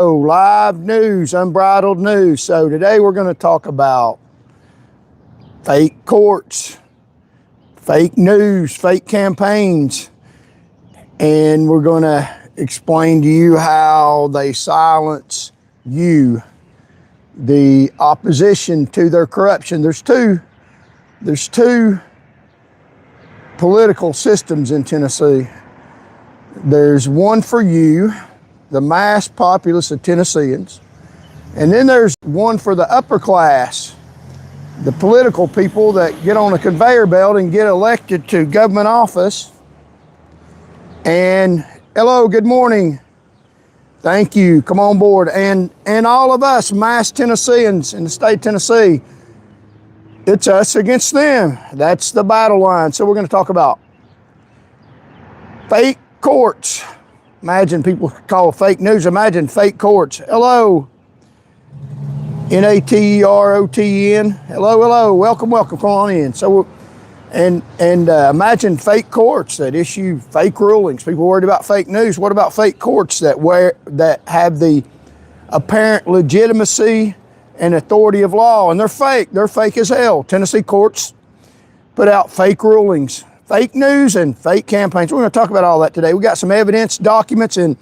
Live news, unbridled news. So today we're going to talk about fake courts, fake news, fake campaigns, and we're going to explain to you how they silence you, the opposition to their corruption. There's two political systems in Tennessee. There's one for you, the mass populace of Tennesseans, and then there's one for the upper class, the political people that get on a conveyor belt and get elected to government office. And hello, good morning. Thank you, come on board. And all of us mass Tennesseans in the state of Tennessee, it's us against them. That's the battle line. So we're going to talk about fake courts. Imagine people call it fake news. Imagine fake courts. Hello, N-A-T-E-R-O-T-E-N. Hello. Welcome. Come on in. So, imagine fake courts that issue fake rulings. People worried about fake news. What about fake courts that have the apparent legitimacy and authority of law? And they're fake. They're fake as hell. Tennessee courts put out fake rulings, fake news, and fake campaigns. We're going to talk about all that today. We got some evidence, documents, and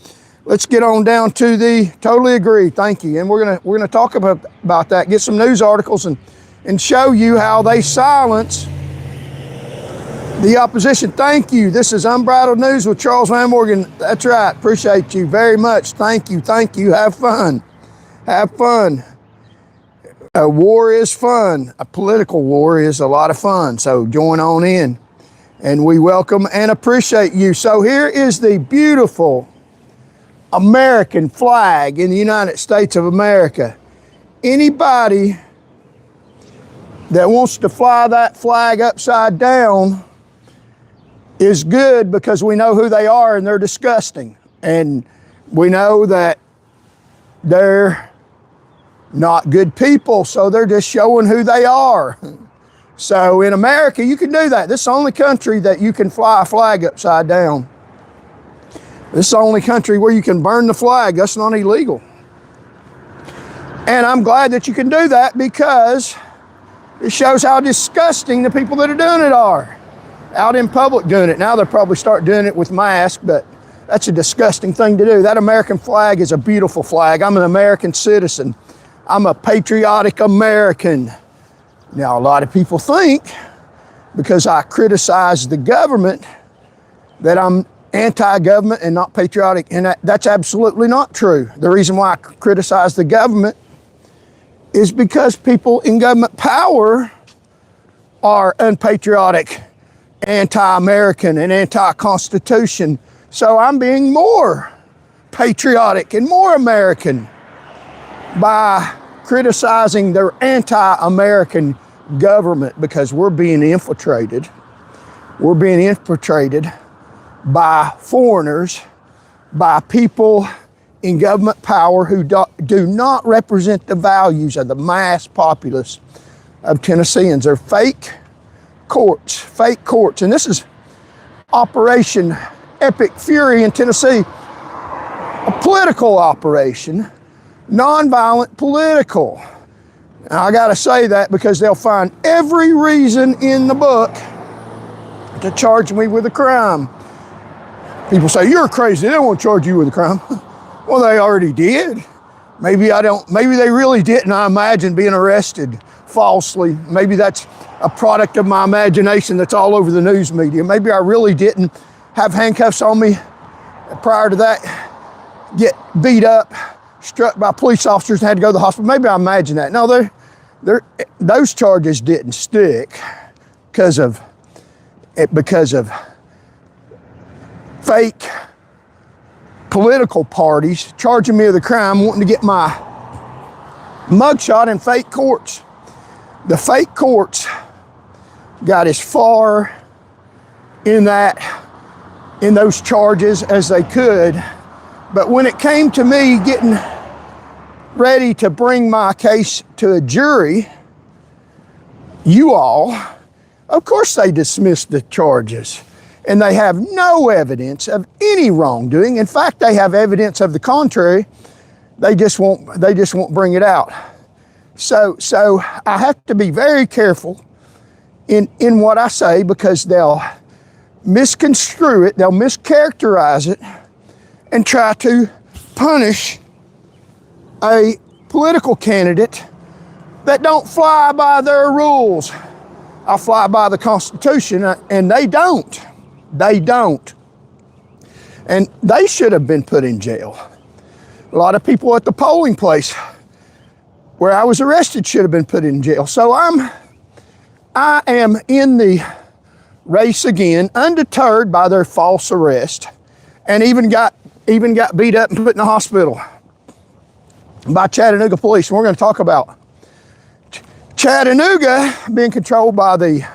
let's get on down to the totally agree. Thank you. And we're going to talk about that, get some news articles and show you how they silence the opposition. Thank you. This is Unbridled News with Charles Van Morgan. That's right. Appreciate you very much. Thank you. Have fun. A war is fun. A political war is a lot of fun. So join on in. And we welcome and appreciate you. So here is the beautiful American flag in the United States of America. Anybody that wants to fly that flag upside down is good, because we know who they are and they're disgusting. And we know that they're not good people, so they're just showing who they are. So in America, you can do that. This is the only country that you can fly a flag upside down. This is the only country where you can burn the flag. That's not illegal. And I'm glad that you can do that, because it shows how disgusting the people that are doing it are. Out in public doing it. Now they'll probably start doing it with masks, but that's a disgusting thing to do. That American flag is a beautiful flag. I'm an American citizen. I'm a patriotic American. Now, a lot of people think because I criticize the government that I'm anti-government and not patriotic, and that's absolutely not true. The reason why I criticize the government is because people in government power are unpatriotic, anti-American, and anti-Constitution. So I'm being more patriotic and more American by criticizing their anti-American government, because we're being infiltrated. We're being infiltrated by foreigners, by people in government power who do not represent the values of the mass populace of Tennesseans. They're fake courts. And this is Operation Epic Fury in Tennessee, a political operation. Nonviolent political. Now, I got to say that because they'll find every reason in the book to charge me with a crime. People say, you're crazy. They won't charge you with a crime. Well, they already did. Maybe they really didn't. I imagine being arrested falsely. Maybe that's a product of my imagination that's all over the news media. Maybe I really didn't have handcuffs on me prior to that, get beat up, struck by police officers and had to go to the hospital. Maybe I imagine that. No, those charges didn't stick because of fake political parties charging me with a crime, wanting to get my mugshot in fake courts. The fake courts got as far in those charges as they could. But when it came to me getting ready to bring my case to a jury, you all, of course they dismissed the charges. And they have no evidence of any wrongdoing. In fact, they have evidence of the contrary. They just won't bring it out. So I have to be very careful in what I say, because they'll misconstrue it, they'll mischaracterize it, and try to punish a political candidate that don't fly by their rules. I fly by the Constitution, and they don't. They don't. And they should have been put in jail. A lot of people at the polling place where I was arrested should have been put in jail. So I am in the race again, undeterred by their false arrest, and even got beat up and put in the hospital by Chattanooga police. And we're going to talk about Chattanooga being controlled by the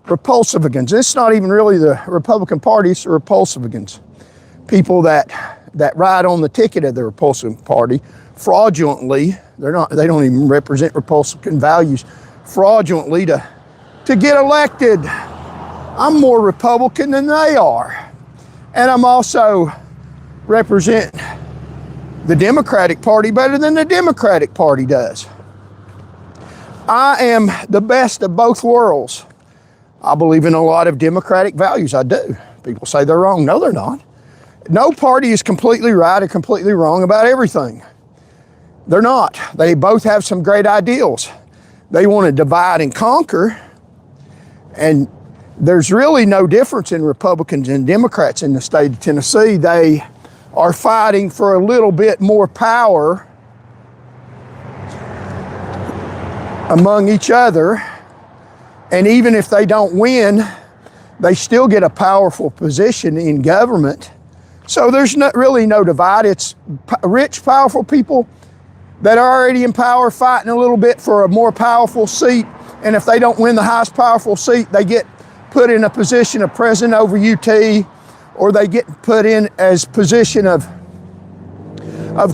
Republicans. It's not even really the Republican Party, it's the Republicans. People that ride on the ticket of the Republican Party fraudulently. They don't even represent Republican values, fraudulently to get elected. I'm more Republican than they are. And I'm also represent the Democratic Party better than the Democratic Party does. I am the best of both worlds. I believe in a lot of democratic values. I do. People say they're wrong. No, they're not. No party is completely right or completely wrong about everything. They're not. They both have some great ideals. They want to divide and conquer, and there's really no difference in Republicans and Democrats in the state of Tennessee. They are fighting for a little bit more power among each other, and even if they don't win, they still get a powerful position in government. So there's really no divide. It's rich, powerful people that are already in power fighting a little bit for a more powerful seat, and if they don't win the highest powerful seat, they get put in a position of president over UT, or they get put in as position of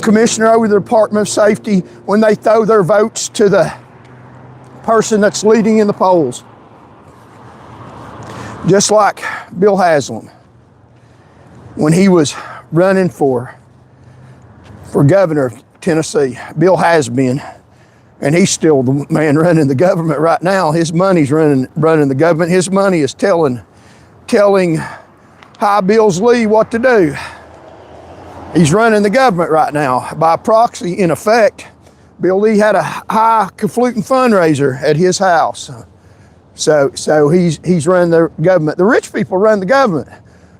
commissioner over the Department of Safety when they throw their votes to the person that's leading in the polls. Just like Bill Haslam, when he was running for governor of Tennessee. Bill has been, and he's still the man running the government right now. His money's running the government. His money is telling High Bills Lee what to do. He's running the government right now. By proxy, in effect, Bill Lee had a highfalutin fundraiser at his house. So he's running the government. The rich people run the government.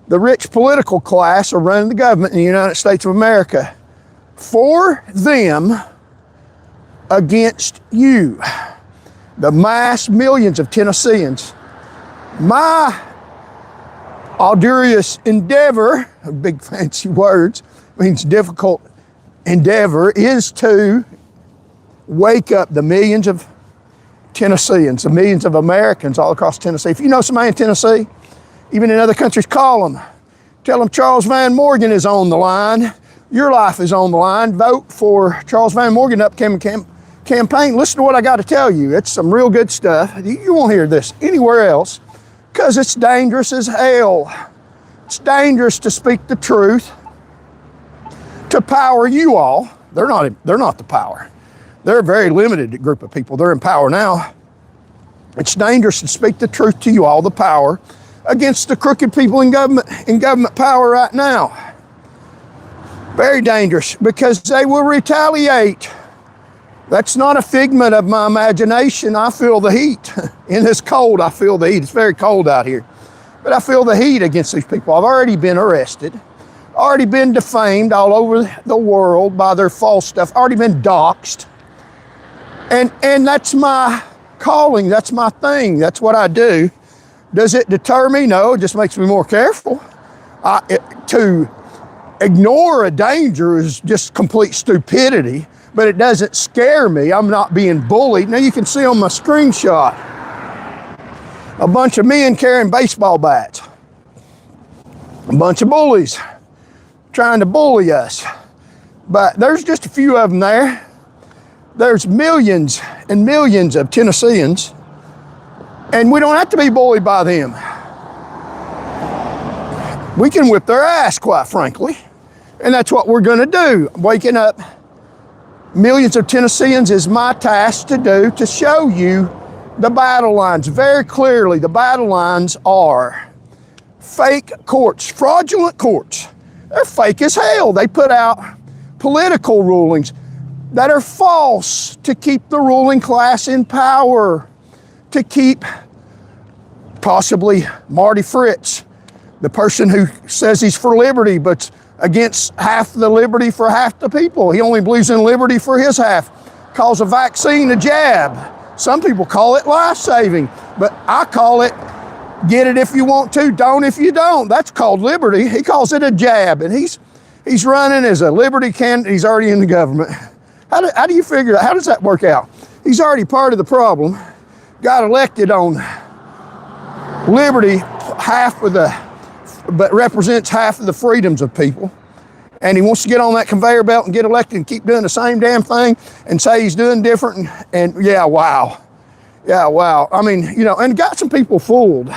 The rich political class are running the government in the United States of America. For them against you, the mass millions of Tennesseans. My arduous endeavor, big fancy words, means difficult endeavor, is to wake up the millions of Tennesseans, the millions of Americans all across Tennessee. If you know somebody in Tennessee, even in other countries, call them. Tell them Charles Van Morgan is on the line. Your life is on the line. Vote for Charles Van Morgan upcoming campaign. Listen to what I got to tell you. It's some real good stuff. You won't hear this anywhere else because it's dangerous as hell. It's dangerous to speak the truth, to power you all. They're not the power. They're a very limited group of people. They're in power now. It's dangerous to speak the truth to you all, the power, against the crooked people in government power right now. Very dangerous, because they will retaliate. That's not a figment of my imagination. I feel the heat. In this cold, I feel the heat. It's very cold out here. But I feel the heat against these people. I've already been arrested, already been defamed all over the world by their false stuff, already been doxxed. And that's my calling. That's my thing. That's what I do. Does it deter me? No, it just makes me more careful. To ignore a danger is just complete stupidity, but it doesn't scare me. I'm not being bullied. Now you can see on my screenshot a bunch of men carrying baseball bats. A bunch of bullies trying to bully us. But there's just a few of them there. There's millions and millions of Tennesseans, and we don't have to be bullied by them. We can whip their ass, quite frankly. And that's what we're going to do. Waking up millions of Tennesseans is my task to do, to show you the battle lines very clearly. The battle lines are fake courts, fraudulent courts. They're fake as hell. They put out political rulings that are false to keep the ruling class in power, to keep possibly Marty Fritz, the person who says he's for liberty but against half the liberty for half the people. He only believes in liberty for his half. Calls a vaccine a jab. Some people call it life-saving, but I call it get it if you want to, don't if you don't. That's called liberty. He calls it a jab, and he's running as a liberty candidate. He's already in the government. How do you figure that? How does that work out? He's already part of the problem. Got elected on liberty, but represents half of the freedoms of people. And he wants to get on that conveyor belt and get elected and keep doing the same damn thing and say he's doing different. And yeah, wow. Yeah, wow. I mean, you know, and got some people fooled.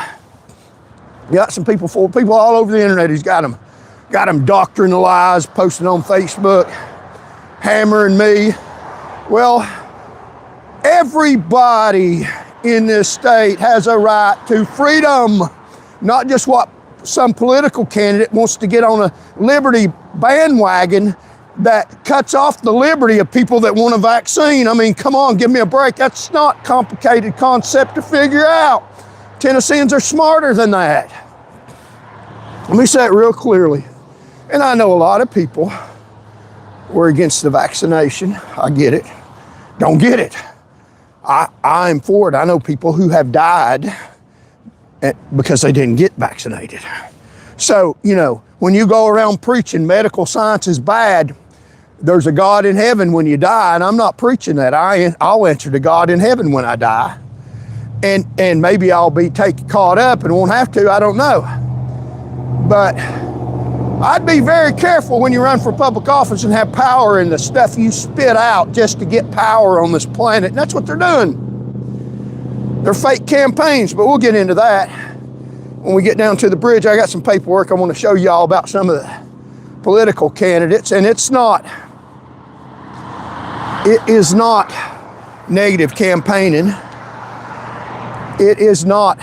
Got some people fooled. People all over the internet, he's got them doctoring the lies, posting on Facebook, hammering me. Well, everybody in this state has a right to freedom, not just what some political candidate wants to get on a liberty bandwagon that cuts off the liberty of people that want a vaccine. I mean, come on, give me a break. That's not a complicated concept to figure out. Tennesseans are smarter than that. Let me say it real clearly. And I know a lot of people were against the vaccination. I get it. Don't get it. I'm for it. I know people who have died because they didn't get vaccinated. So, you know, when you go around preaching medical science is bad, there's a God in heaven when you die, and I'm not preaching that. I'll answer to God in heaven when I die. And maybe I'll be caught up and won't have to, I don't know. But I'd be very careful when you run for public office and have power in the stuff you spit out just to get power on this planet. And that's what they're doing. They're fake campaigns, but we'll get into that. When we get down to the bridge, I got some paperwork I want to show you all about some of the political candidates, and it is not negative campaigning. It is not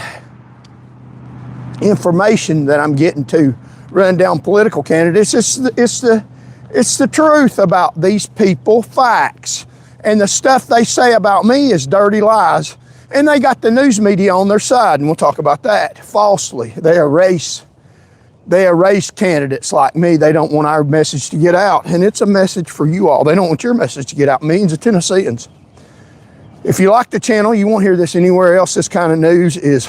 information that I'm getting to run down political candidates. It's the truth about these people, facts. And the stuff they say about me is dirty lies. And they got the news media on their side, and we'll talk about that. Falsely, they erase candidates like me. They don't want our message to get out, and it's a message for you all. They don't want your message to get out, millions of Tennesseans. If you like the channel, you won't hear this anywhere else. This kind of news is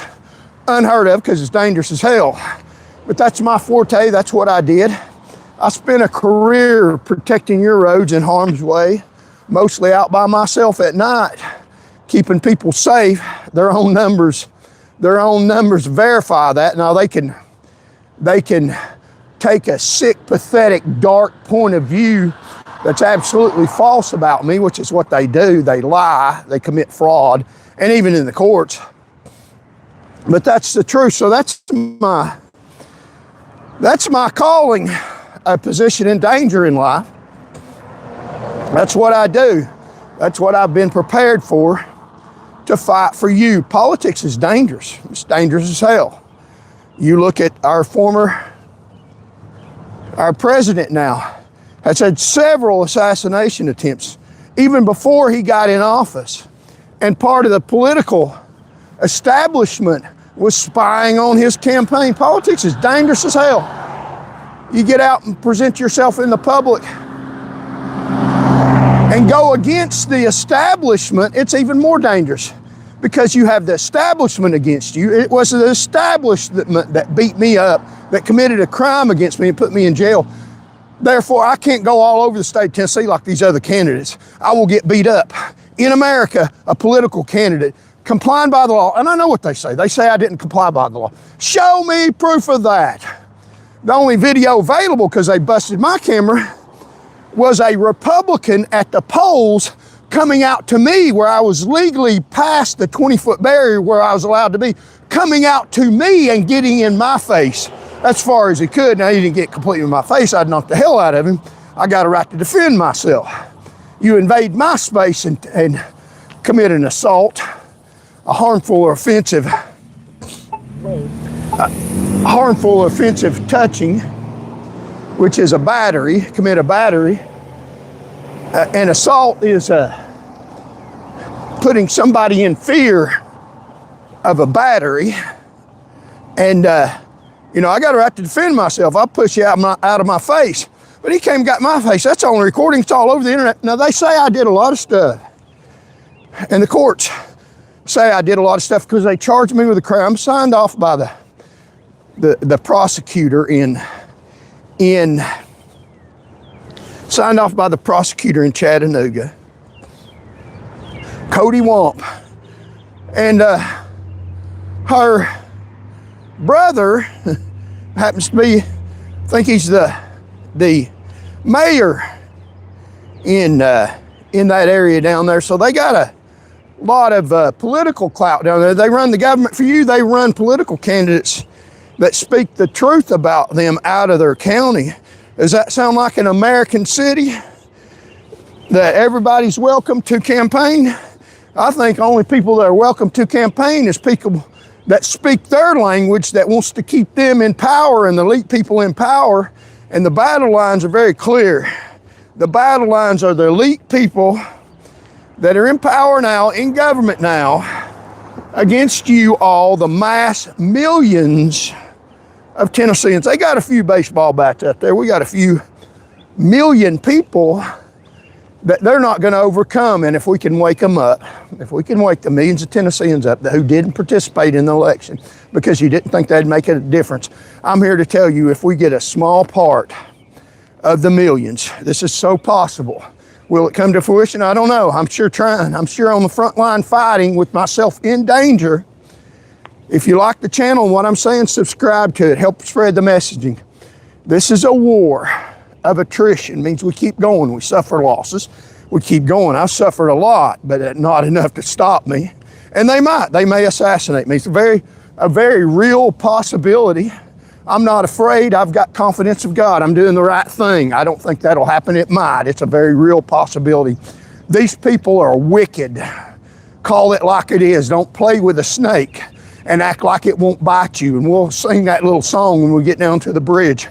unheard of because it's dangerous as hell. But that's my forte, that's what I did. I spent a career protecting your roads in harm's way, mostly out by myself at night, keeping people safe. Their own numbers verify that. Now they can take a sick, pathetic, dark point of view that's absolutely false about me, which is what they do. They lie, they commit fraud, and even in the courts. But that's the truth. So that's my calling, a position in danger in life. That's what I do. That's what I've been prepared for, to fight for you. Politics is dangerous. It's dangerous as hell. You look at our president now has had several assassination attempts, even before he got in office. And part of the political establishment was spying on his campaign. Politics is dangerous as hell. You get out and present yourself in the public and go against the establishment, it's even more dangerous because you have the establishment against you. It was the establishment that beat me up, that committed a crime against me and put me in jail. Therefore, I can't go all over the state of Tennessee like these other candidates. I will get beat up. In America, a political candidate complying by the law, and I know what they say. They say I didn't comply by the law. Show me proof of that. The only video available, because they busted my camera, was a Republican at the polls coming out to me where I was legally past the 20-foot barrier where I was allowed to be, coming out to me and getting in my face as far as he could. Now, he didn't get completely in my face. I'd knock the hell out of him. I got a right to defend myself. you invade my space and commit an assault, a harmful or offensive touching, which is a battery, commit a battery. An assault is putting somebody in fear of a battery. And, you know, I got a right to defend myself. I'll push you out of my face. But he came and got my face. That's on recording. It's all over the internet. Now, they say I did a lot of stuff. And the courts say I did a lot of stuff because they charged me with a crime signed off by the prosecutor signed off by the prosecutor in Chattanooga, Cody Womp. And her brother happens to be, I think he's the mayor in that area down there. So they got a lot of political clout down there. They run the government for you. They run political candidates that speak the truth about them out of their county. Does that sound like an American city that everybody's welcome to campaign? I think only people that are welcome to campaign is people that speak their language, that wants to keep them in power and the elite people in power. And the battle lines are very clear. The battle lines are the elite people that are in power now, in government now, against you all, the mass millions of Tennesseans. They got a few baseball bats out there. We got a few million people that they're not going to overcome. And if we can wake them up, if we can wake the millions of Tennesseans up who didn't participate in the election because you didn't think that'd make a difference, I'm here to tell you, if we get a small part of the millions, this is so possible. Will it come to fruition? I don't know. I'm sure trying. I'm sure on the front line fighting with myself in danger. If you like the channel and what I'm saying, subscribe to it. Help spread the messaging. This is a war of attrition. It means we keep going. We suffer losses. We keep going. I've suffered a lot, but not enough to stop me. And they may assassinate me. It's a very real possibility. I'm not afraid. I've got confidence of God. I'm doing the right thing. I don't think that'll happen. It might. It's a very real possibility. These people are wicked. Call it like it is. Don't play with a snake and act like it won't bite you. And we'll sing that little song when we get down to the bridge.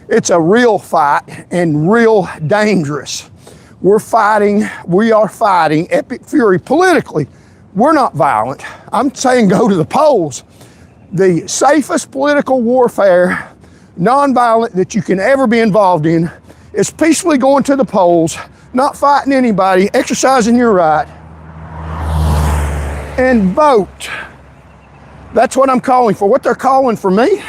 It's a real fight and real dangerous. We are fighting epic fury politically. We're not violent. I'm saying go to the polls. The safest political warfare, nonviolent, that you can ever be involved in is peacefully going to the polls, not fighting anybody, exercising your right, and vote. That's what I'm calling for. What they're calling for me,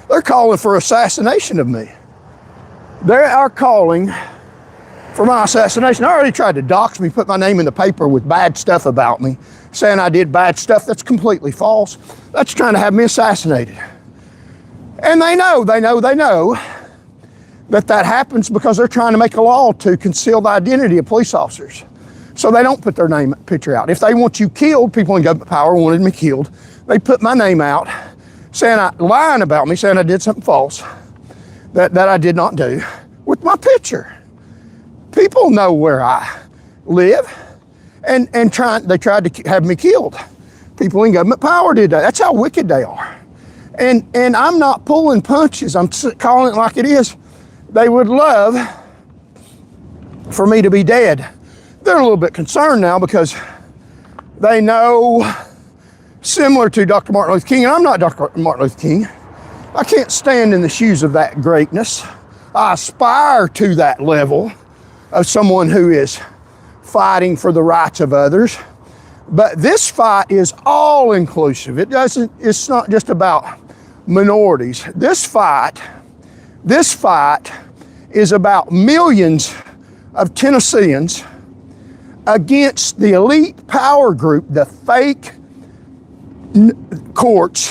they're calling for assassination of me. They are calling for my assassination. I already tried to dox me, put my name in the paper with bad stuff about me, saying I did bad stuff. That's completely false. That's trying to have me assassinated. And they know that happens because they're trying to make a law to conceal the identity of police officers. So they don't put their picture out. If they want you killed, people in government power wanted me killed, they put my name out, lying about me, saying I did something false that I did not do, with my picture. People know where I live, and they tried to have me killed. People in government power did that. That's how wicked they are. And I'm not pulling punches. I'm calling it like it is. They would love for me to be dead. They're a little bit concerned now because they know, similar to Dr. Martin Luther King, and I'm not Dr. Martin Luther King. I can't stand in the shoes of that greatness. I aspire to that level of someone who is fighting for the rights of others. But this fight is all inclusive. It's not just about minorities. This fight is about millions of Tennesseans against the elite power group, the fake courts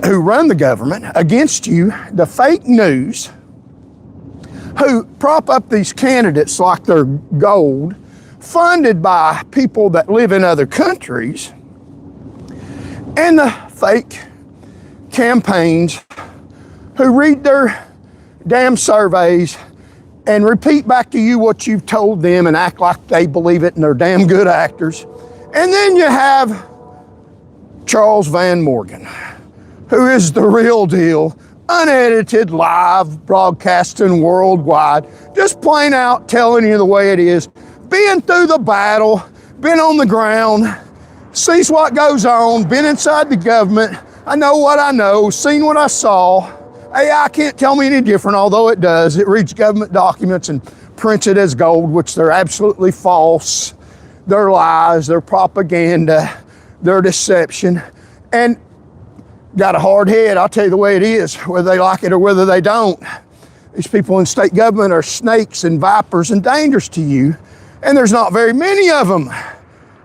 who run the government, against you, the fake news, who prop up these candidates like they're gold, funded by people that live in other countries, and the fake campaigns who read their damn surveys and repeat back to you what you've told them and act like they believe it and they're damn good actors. And then you have Charles Van Morgan, who is the real deal, unedited, live, broadcasting worldwide, just plain out telling you the way it is, been through the battle, been on the ground, sees what goes on, been inside the government. I know what I know, seen what I saw. AI can't tell me any different, although it does. It reads government documents and prints it as gold, which they're absolutely false. They're lies, they're propaganda, they're deception. And got a hard head, I'll tell you the way it is, whether they like it or whether they don't. These people in state government are snakes and vipers and dangerous to you, and there's not very many of them.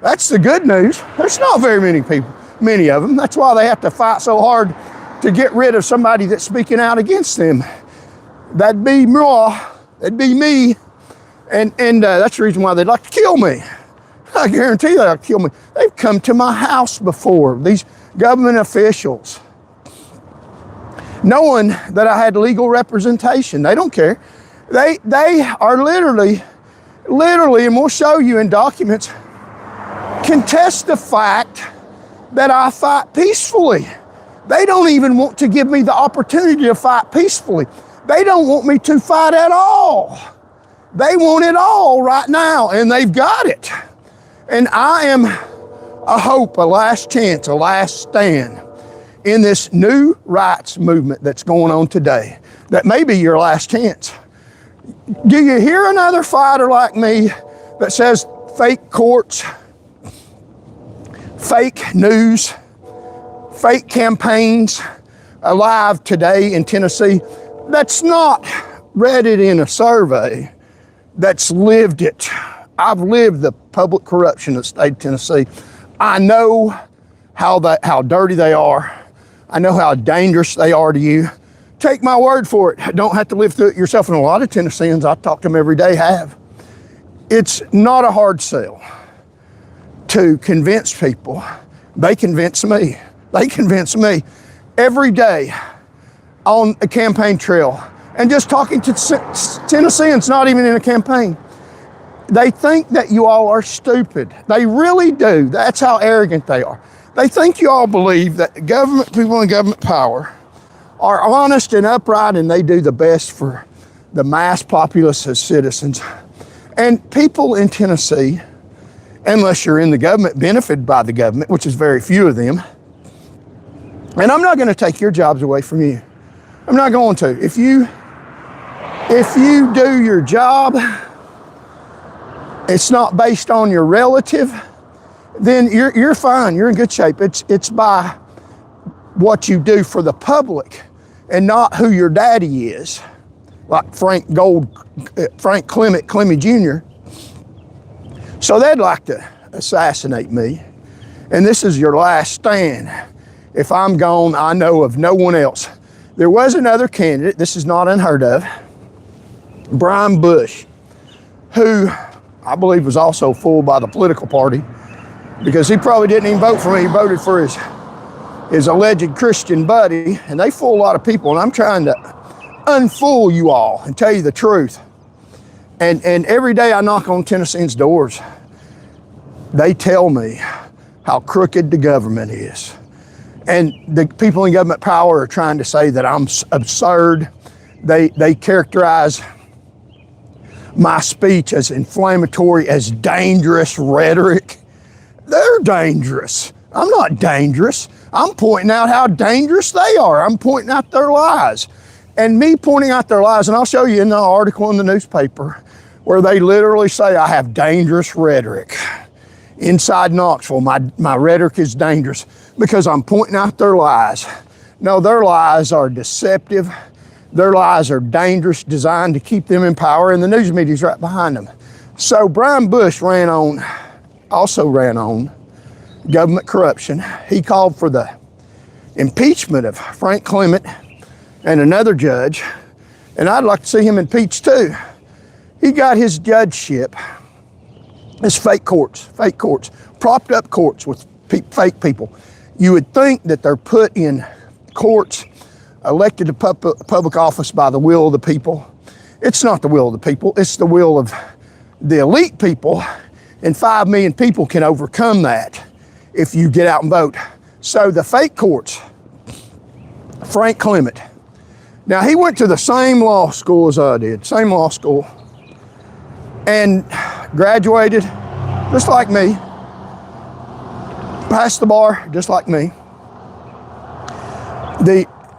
That's the good news. There's not very many of them. That's why they have to fight so hard to get rid of somebody that's speaking out against them. That'd be me, and that's the reason why they'd like to kill me. I guarantee they'd like to kill me. They've come to my house before, these government officials, knowing that I had legal representation. They don't care. They are literally, and we'll show you in documents, contest the fact that I fight peacefully. They don't even want to give me the opportunity to fight peacefully. They don't want me to fight at all. They want it all right now, and they've got it. And I am a hope, a last chance, a last stand in this new rights movement that's going on today. That may be your last chance. Do you hear another fighter like me that says fake courts, fake news, fake campaigns alive today in Tennessee? That's not read it in a survey, that's lived it. I've lived the public corruption of the state of Tennessee. I know how dirty they are. I know how dangerous they are to you. Take my word for it. Don't have to live through it yourself. And a lot of Tennesseans, I talk to them every day, have. It's not a hard sell to convince people. They convince me. They convince me every day on a campaign trail. And just talking to Tennesseans, not even in a campaign. They think that you all are stupid. They really do. That's how arrogant they are. They think you all believe that government people in government power are honest and upright, and they do the best for the mass populace of citizens. And people in Tennessee, unless you're in the government, benefited by the government, which is very few of them. And I'm not going to take your jobs away from you. I'm not going to. If you do your job, it's not based on your relative, then you're fine. You're in good shape. It's by what you do for the public and not who your daddy is, like Frank Clement Jr. So they'd like to assassinate me. And this is your last stand. If I'm gone, I know of no one else. There was another candidate, this is not unheard of, Brian Bush, who I believe was also fooled by the political party, because he probably didn't even vote for me. He voted for his alleged Christian buddy, and they fool a lot of people, and I'm trying to unfool you all and tell you the truth. And every day I knock on Tennesseans' doors, they tell me how crooked the government is. And the people in government power are trying to say that I'm absurd. They characterize my speech as inflammatory, as dangerous rhetoric. They're dangerous. I'm not dangerous. I'm pointing out how dangerous they are. I'm pointing out their lies. And me pointing out their lies, and I'll show you in the article in the newspaper where they literally say I have dangerous rhetoric. Inside Knoxville, my rhetoric is dangerous because I'm pointing out their lies. No, their lies are deceptive. Their lies are dangerous, designed to keep them in power, and the news media's right behind them. So Brian Bush also ran on government corruption. He called for the impeachment of Frank Clement and another judge, and I'd like to see him impeached too. He got his judgeship as fake courts, propped up courts with fake people. You would think that they're put in courts elected to public office by the will of the people. It's not the will of the people, it's the will of the elite people, and 5 million people can overcome that if you get out and vote. So the fake courts, Frank Clement. Now he went to the same law school as I did, same law school, and graduated just like me, passed the bar just like me.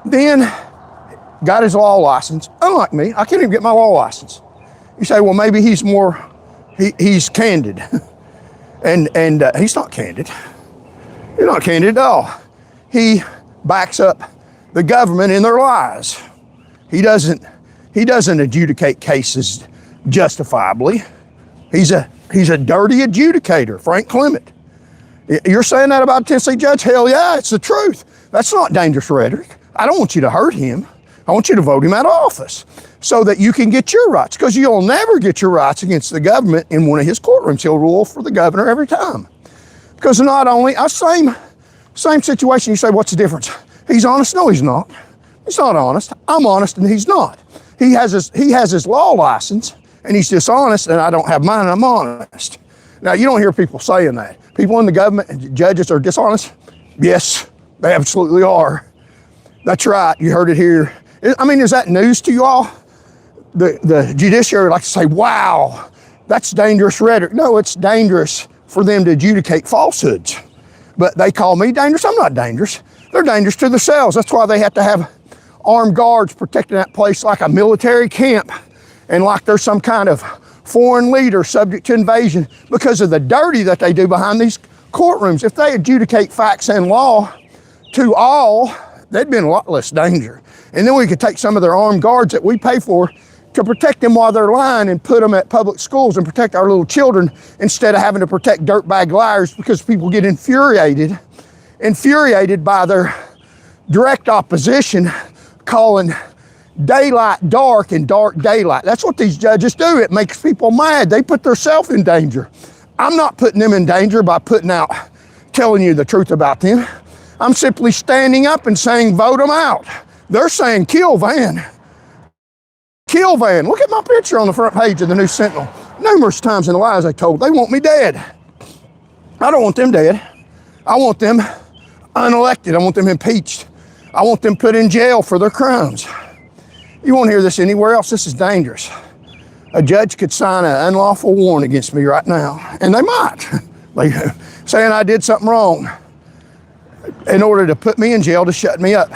Then got his law license, unlike me. I can't even get my law license. You say, well, maybe he's he's candid. and he's not candid. He's not candid at all. He backs up the government in their lies. He doesn't adjudicate cases justifiably. He's a dirty adjudicator, Frank Clement. You're saying that about a Tennessee judge? Hell yeah, it's the truth. That's not dangerous rhetoric. I don't want you to hurt him. I want you to vote him out of office so that you can get your rights, because you'll never get your rights against the government in one of his courtrooms. He'll rule for the governor every time. Because not only, same situation, you say, what's the difference? He's honest? No, he's not. He's not honest. I'm honest and he's not. He has his law license and he's dishonest, and I don't have mine and I'm honest. Now, you don't hear people saying that. People in the government and judges are dishonest? Yes, they absolutely are. That's right, you heard it here. I mean, is that news to you all? The judiciary like to say, wow, that's dangerous rhetoric. No, it's dangerous for them to adjudicate falsehoods. But they call me dangerous. I'm not dangerous. They're dangerous to themselves. That's why they have to have armed guards protecting that place like a military camp and like there's some kind of foreign leader subject to invasion because of the dirty that they do behind these courtrooms. If they adjudicate facts and law to all, they'd be in a lot less danger. And then we could take some of their armed guards that we pay for to protect them while they're lying and put them at public schools and protect our little children instead of having to protect dirtbag liars, because people get infuriated by their direct opposition calling daylight dark and dark daylight. That's what these judges do. It makes people mad. They put themselves in danger. I'm not putting them in danger by telling you the truth about them. I'm simply standing up and saying, vote them out. They're saying, kill Van. Kill Van. Look at my picture on the front page of the New Sentinel. Numerous times in the lies they told, they want me dead. I don't want them dead. I want them unelected. I want them impeached. I want them put in jail for their crimes. You won't hear this anywhere else. This is dangerous. A judge could sign an unlawful warrant against me right now, and they might. Saying I did something wrong in order to put me in jail to shut me up.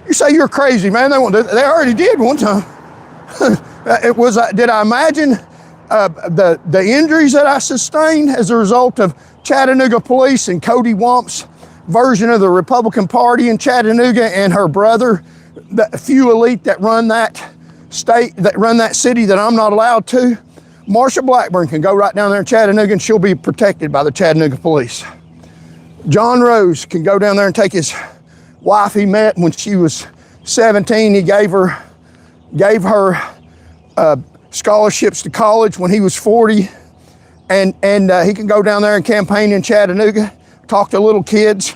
You say you're crazy, man. They won't do that. They already did one time. Did I imagine the injuries that I sustained as a result of Chattanooga police and Cody Wamp's version of the Republican Party in Chattanooga and her brother, the few elite that run that state, that run that city that I'm not allowed to? Marsha Blackburn can go right down there in Chattanooga and she'll be protected by the Chattanooga police. John Rose can go down there and take his wife he met when she was 17. He gave her scholarships to college when he was 40. And he can go down there and campaign in Chattanooga, talk to little kids.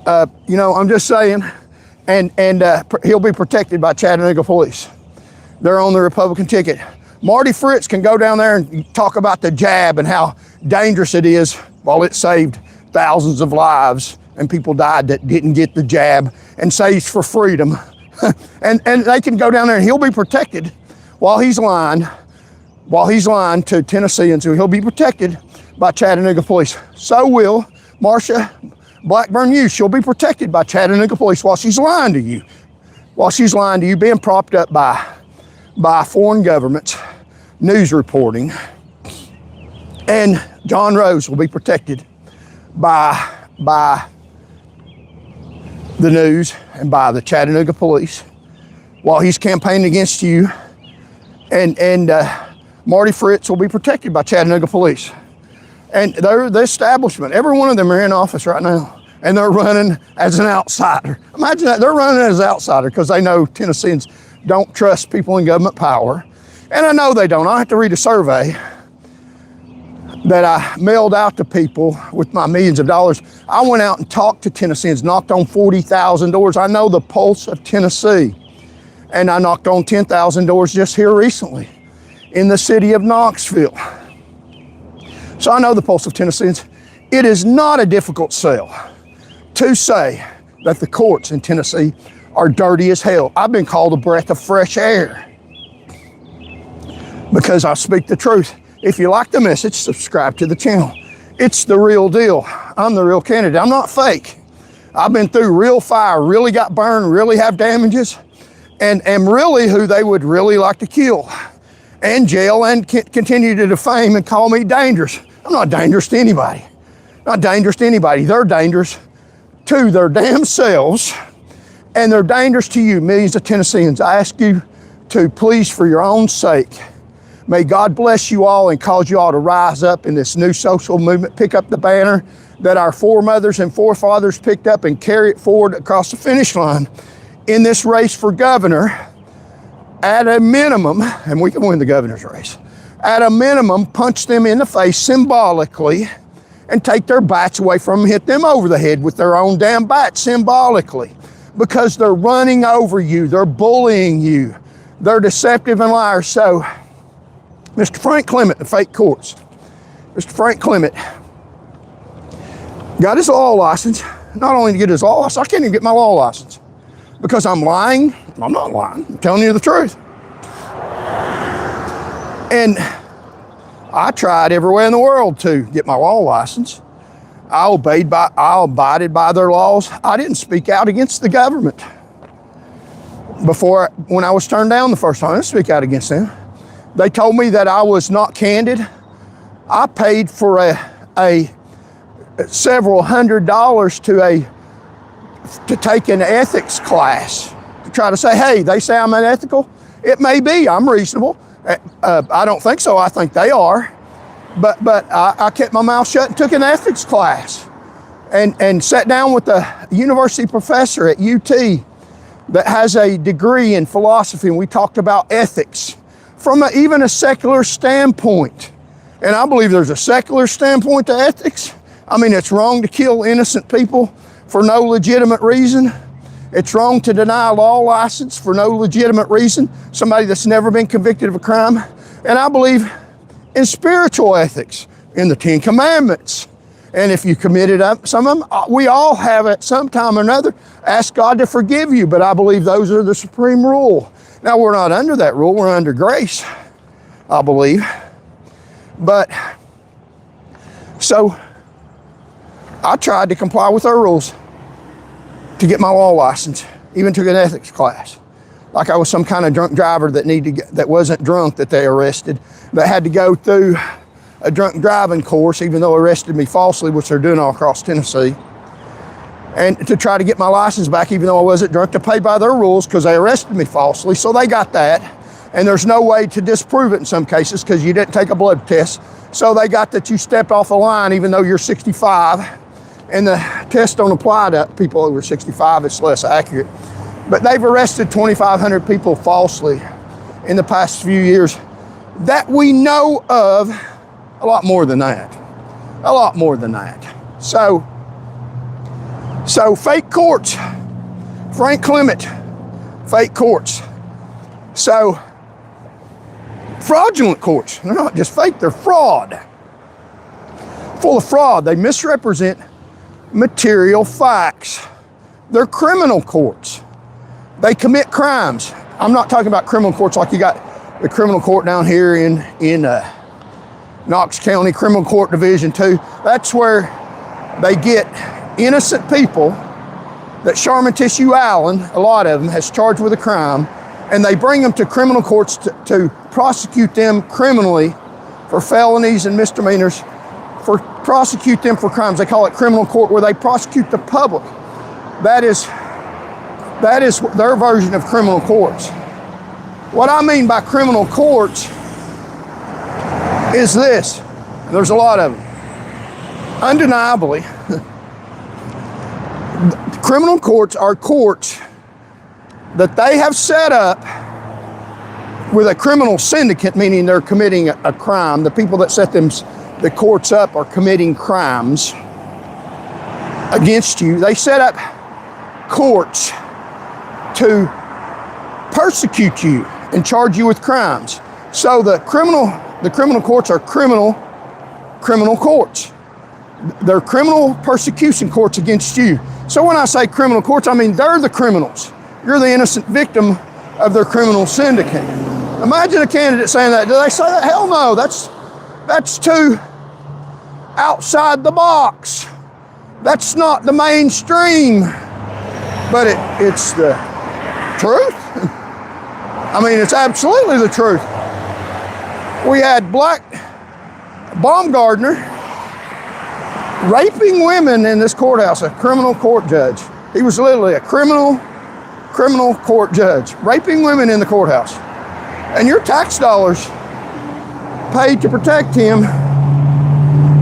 I'm just saying. And he'll be protected by Chattanooga police. They're on the Republican ticket. Marty Fritz can go down there and talk about the jab and how dangerous it is while it saved thousands of lives and people died that didn't get the jab, and say he's for freedom. and they can go down there and he'll be protected while he's lying to Tennesseans, and he'll be protected by Chattanooga police. So will Marsha Blackburn. She'll be protected by Chattanooga police while she's lying to you. While she's lying to you, being propped up by foreign governments, news reporting. And John Rose will be protected by the news and by the Chattanooga police while he's campaigning against you. And Marty Fritz will be protected by Chattanooga police. And they're the establishment. Every one of them are in office right now. And they're running as an outsider. Imagine that. They're running as an outsider because they know Tennesseans don't trust people in government power. And I know they don't. I have to read a survey that I mailed out to people with my millions of dollars. I went out and talked to Tennesseans, knocked on 40,000 doors. I know the pulse of Tennessee. And I knocked on 10,000 doors just here recently in the city of Knoxville. So I know the pulse of Tennesseans. It is not a difficult sell to say that the courts in Tennessee are dirty as hell. I've been called a breath of fresh air because I speak the truth. If you like the message, subscribe to the channel. It's the real deal. I'm the real candidate. I'm not fake. I've been through real fire, really got burned, really have damages, and am really who they would really like to kill and jail and continue to defame and call me dangerous. I'm not dangerous to anybody. Not dangerous to anybody. They're dangerous to their damn selves, and they're dangerous to you, millions of Tennesseans. I ask you to please, for your own sake, may God bless you all and cause you all to rise up in this new social movement, pick up the banner that our foremothers and forefathers picked up and carry it forward across the finish line in this race for governor. At a minimum, and we can win the governor's race, at a minimum, punch them in the face symbolically and take their bats away from them, hit them over the head with their own damn bats symbolically, because they're running over you, they're bullying you, they're deceptive and liars. So, Mr. Frank Clement, the fake courts, Mr. Frank Clement got his law license. Not only to get his law license, I can't even get my law license because I'm lying. I'm not lying, I'm telling you the truth. And I tried everywhere in the world to get my law license. I abided by their laws. I didn't speak out against the government when I was turned down the first time. I didn't speak out against them. They told me that I was not candid. I paid for a several $100s to take an ethics class to try to say, hey, they say I'm unethical. It may be, I'm reasonable. I don't think so, I think they are. But I kept my mouth shut and took an ethics class and sat down with a university professor at UT that has a degree in philosophy, and we talked about ethics from even a secular standpoint. And I believe there's a secular standpoint to ethics. I mean, it's wrong to kill innocent people for no legitimate reason. It's wrong to deny a law license for no legitimate reason, somebody that's never been convicted of a crime. And I believe in spiritual ethics, in the 10 Commandments. And if you committed some of them, we all have at some time or another asked God to forgive you, but I believe those are the supreme rule. Now, we're not under that rule, we're under grace, I believe. But, so, I tried to comply with their rules to get my law license, even took an ethics class. Like I was some kind of drunk driver that wasn't drunk that they arrested, that had to go through a drunk driving course, even though they arrested me falsely, which they're doing all across Tennessee. And to try to get my license back, even though I wasn't drunk, to play by their rules because they arrested me falsely. So they got that. And there's no way to disprove it in some cases because you didn't take a blood test. So they got that you stepped off the line even though you're 65. And the test don't apply to people over 65, it's less accurate. But they've arrested 2,500 people falsely in the past few years that we know of. A lot more than that. A lot more than that. So fake courts. Frank Clement, fake courts. So fraudulent courts. They're not just fake, they're fraud. Full of fraud. They misrepresent material facts. They're criminal courts. They commit crimes. I'm not talking about criminal courts like you got the criminal court down here in Knox County Criminal Court Division 2. That's where they get innocent people that Sharman Tissue Allen, a lot of them, has charged with a crime, and they bring them to criminal courts to prosecute them criminally for felonies and misdemeanors, prosecute them for crimes. They call it criminal court, where they prosecute the public. That is their version of criminal courts. What I mean by criminal courts is this. There's a lot of them. Undeniably, criminal courts are courts that they have set up with a criminal syndicate, meaning they're committing a crime. The people that set the courts up are committing crimes against you. They set up courts to persecute you and charge you with crimes. So the criminal courts are criminal courts. They're criminal persecution courts against you. So when I say criminal courts, I mean they're the criminals. You're the innocent victim of their criminal syndicate. Imagine a candidate saying that. Do they say that? Hell no. That's too outside the box. That's not the mainstream. But it's the truth. I mean, it's absolutely the truth. We had Black Baumgardner raping women in this courthouse, a criminal court judge. He was literally a criminal court judge, raping women in the courthouse. And your tax dollars paid to protect him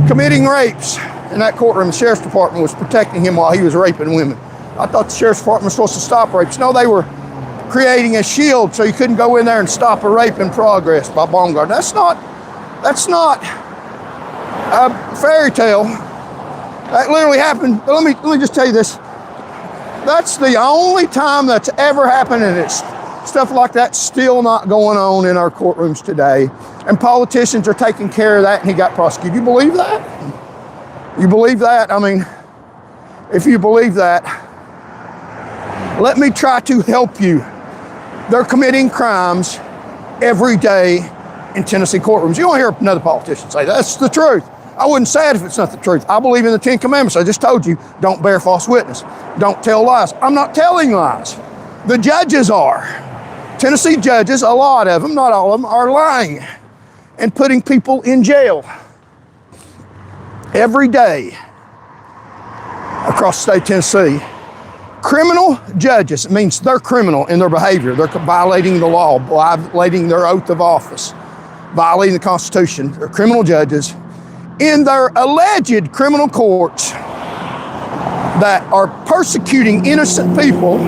committing rapes in that courtroom. The sheriff's department was protecting him while he was raping women. I thought the sheriff's department was supposed to stop rapes. No, they were creating a shield so you couldn't go in there and stop a rape in progress by Baumgardner. That's not a fairy tale. That literally happened. But let me just tell you this. That's the only time that's ever happened, and it's stuff like that's still not going on in our courtrooms today. And politicians are taking care of that, and he got prosecuted. You believe that? You believe that? I mean, if you believe that, let me try to help you. They're committing crimes every day in Tennessee courtrooms. You don't hear another politician say that's the truth. I wouldn't say it if it's not the truth. I believe in the 10 Commandments. I just told you, don't bear false witness. Don't tell lies. I'm not telling lies. The judges are. Tennessee judges, a lot of them, not all of them, are lying and putting people in jail every day across the state of Tennessee. Criminal judges, it means they're criminal in their behavior. They're violating the law, violating their oath of office, violating the Constitution. They're criminal judges in their alleged criminal courts that are persecuting innocent people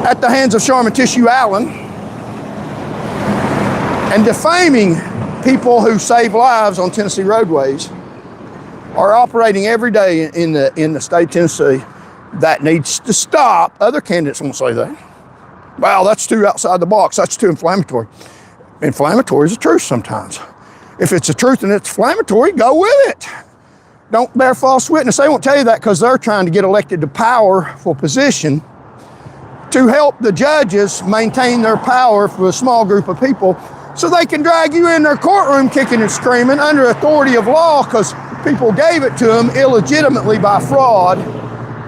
at the hands of Sharman Tissue Allen and defaming people who save lives on Tennessee roadways, are operating every day in the state of Tennessee. That needs to stop. Other candidates won't say that. Well, that's too outside the box. That's too inflammatory. Inflammatory is the truth sometimes. If it's the truth and it's inflammatory, go with it. Don't bear false witness. They won't tell you that because they're trying to get elected to powerful position to help the judges maintain their power for a small group of people so they can drag you in their courtroom kicking and screaming under authority of law because people gave it to them illegitimately by fraud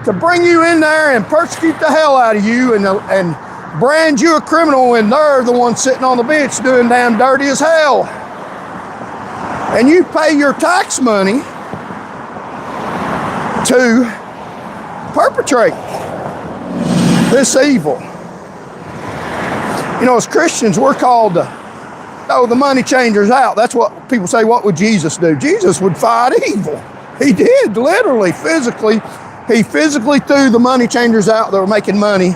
to bring you in there and persecute the hell out of you and brand you a criminal when they're the one sitting on the bench doing damn dirty as hell. And you pay your tax money to perpetrate this evil. You know, as Christians, we're called to throw the money changers out. That's what people say, what would Jesus do? Jesus would fight evil. He did, literally, physically. He physically threw the money changers out that were making money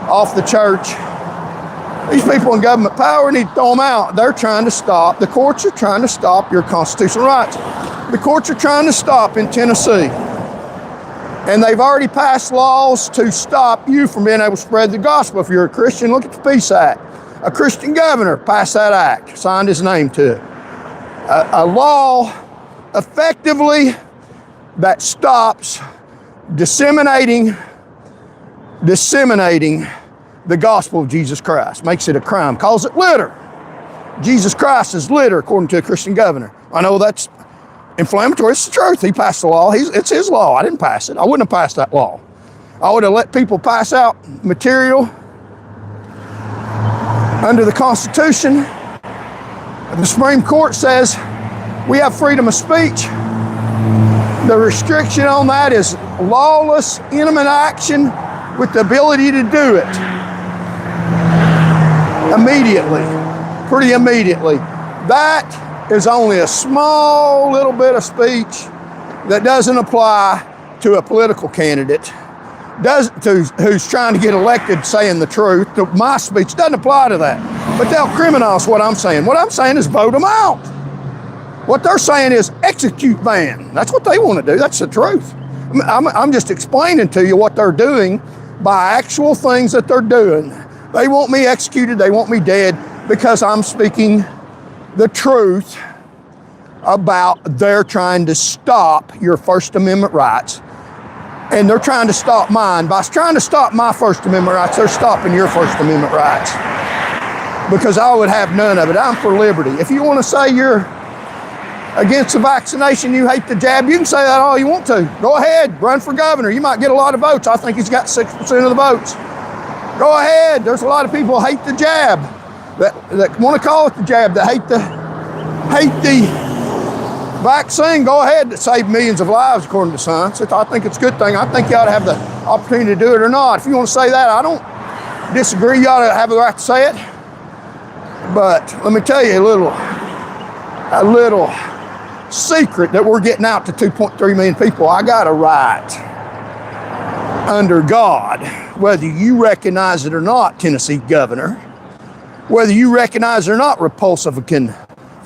off the church. These people in government power need to throw them out. They're trying to stop. The courts are trying to stop your constitutional rights. The courts are trying to stop in Tennessee. And they've already passed laws to stop you from being able to spread the gospel. If you're a Christian, look at the Peace Act. A Christian governor passed that act, signed his name to it. A law effectively that stops disseminating the gospel of Jesus Christ. Makes it a crime, calls it litter. Jesus Christ is litter, according to a Christian governor. I know that's inflammatory. It's the truth. He passed the law. It's his law. I didn't pass it. I wouldn't have passed that law. I would have let people pass out material under the Constitution. The Supreme Court says we have freedom of speech. The restriction on that is lawless, intimate action with the ability to do it immediately, pretty immediately. That is only a small little bit of speech that doesn't apply to a political candidate who's trying to get elected saying the truth. My speech doesn't apply to that. But they'll criminalize what I'm saying. What I'm saying is vote them out. What they're saying is execute ban. That's what they want to do. That's the truth. I'm just explaining to you what they're doing by actual things that they're doing. They want me executed, they want me dead, because I'm speaking the truth about they're trying to stop your First Amendment rights. And they're trying to stop mine. By trying to stop my First Amendment rights, they're stopping your First Amendment rights. Because I would have none of it. I'm for liberty. If you want to say you're against the vaccination, you hate the jab, you can say that all you want to. Go ahead, run for governor. You might get a lot of votes. I think he's got 6% of the votes. Go ahead. There's a lot of people who hate the jab, that want to call it the jab, that hate the vaccine. Go ahead, to save millions of lives according to science. I think it's a good thing. I think you ought to have the opportunity to do it or not. If you want to say that, I don't disagree. You ought to have the right to say it. But let me tell you a little secret that we're getting out to 2.3 million people. I got a right under God, whether you recognize it or not, Tennessee governor, whether you recognize it or not, Republican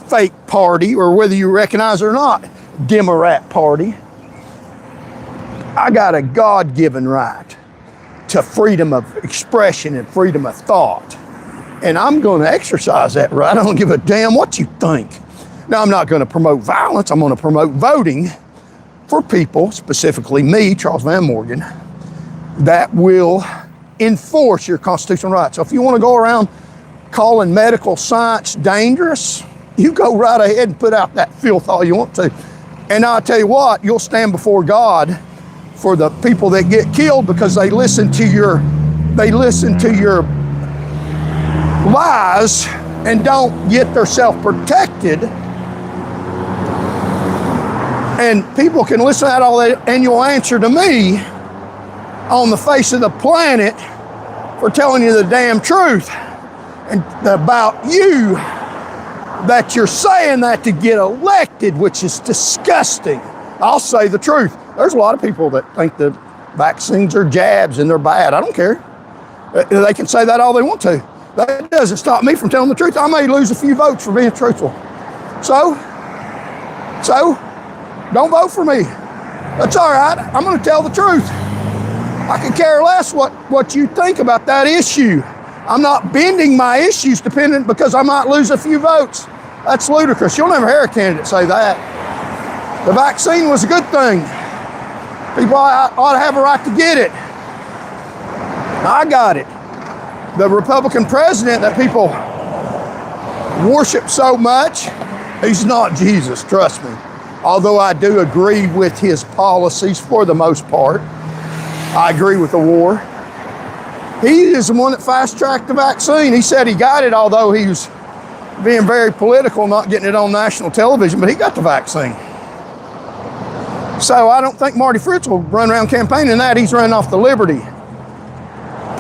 fake party, or whether you recognize it or not, Democrat party. I got a God-given right to freedom of expression and freedom of thought. And I'm going to exercise that right. I don't give a damn what you think. Now, I'm not going to promote violence. I'm going to promote voting for people, specifically me, Charles Van Morgan, that will enforce your constitutional rights. So if you want to go around calling medical science dangerous, you go right ahead and put out that filth all you want to. And I'll tell you what, you'll stand before God for the people that get killed because they listen to your lies and don't get themselves protected. And people can listen to that all day, and you'll answer to me on the face of the planet for telling you the damn truth and about you, that you're saying that to get elected, which is disgusting. I'll say the truth. There's a lot of people that think the vaccines are jabs and they're bad. I don't care. They can say that all they want to. That doesn't stop me from telling the truth. I may lose a few votes for being truthful. So don't vote for me. That's all right. I'm going to tell the truth. I could care less what you think about that issue. I'm not bending my issues dependent because I might lose a few votes. That's ludicrous. You'll never hear a candidate say that. The vaccine was a good thing. People ought to have a right to get it. I got it. The Republican president that people worship so much, he's not Jesus, trust me. Although I do agree with his policies for the most part. I agree with the war. He is the one that fast-tracked the vaccine. He said he got it, although he was being very political, not getting it on national television, but he got the vaccine. So I don't think Marty Fritz will run around campaigning that. He's running off the liberty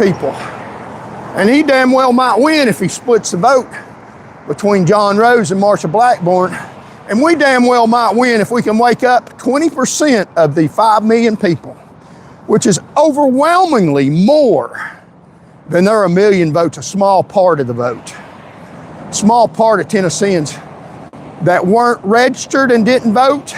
people. And he damn well might win if he splits the vote between John Rose and Marsha Blackburn. And we damn well might win if we can wake up 20% of the 5 million people, which is overwhelmingly more than there are 1 million votes, a small part of the vote. Small part of Tennesseans that weren't registered and didn't vote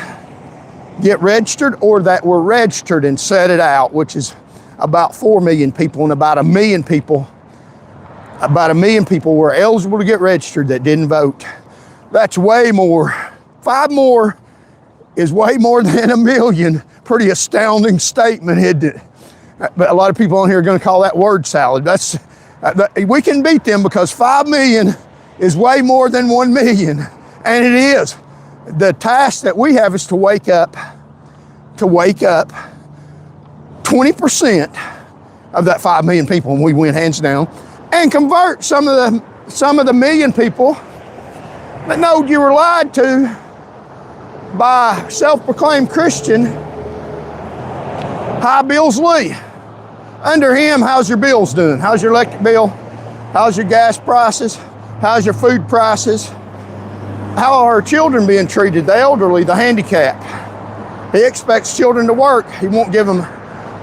get registered, or that were registered and set it out, which is about 4 million people, and about 1 million people were eligible to get registered that didn't vote. That's way more. 5 more is way more than 1 million. Pretty astounding statement, isn't it? But a lot of people on here are going to call that word salad. We can beat them because 5 million is way more than 1 million. And it is. The task that we have is to wake up 20% of that 5 million people, and we win hands down, and convert some of the 1 million people that know you were lied to by self-proclaimed Christian High Bills Lee. Under him, how's your bills doing? How's your electric bill? How's your gas prices? How's your food prices? How are our children being treated? The elderly, the handicapped. He expects children to work. He won't give them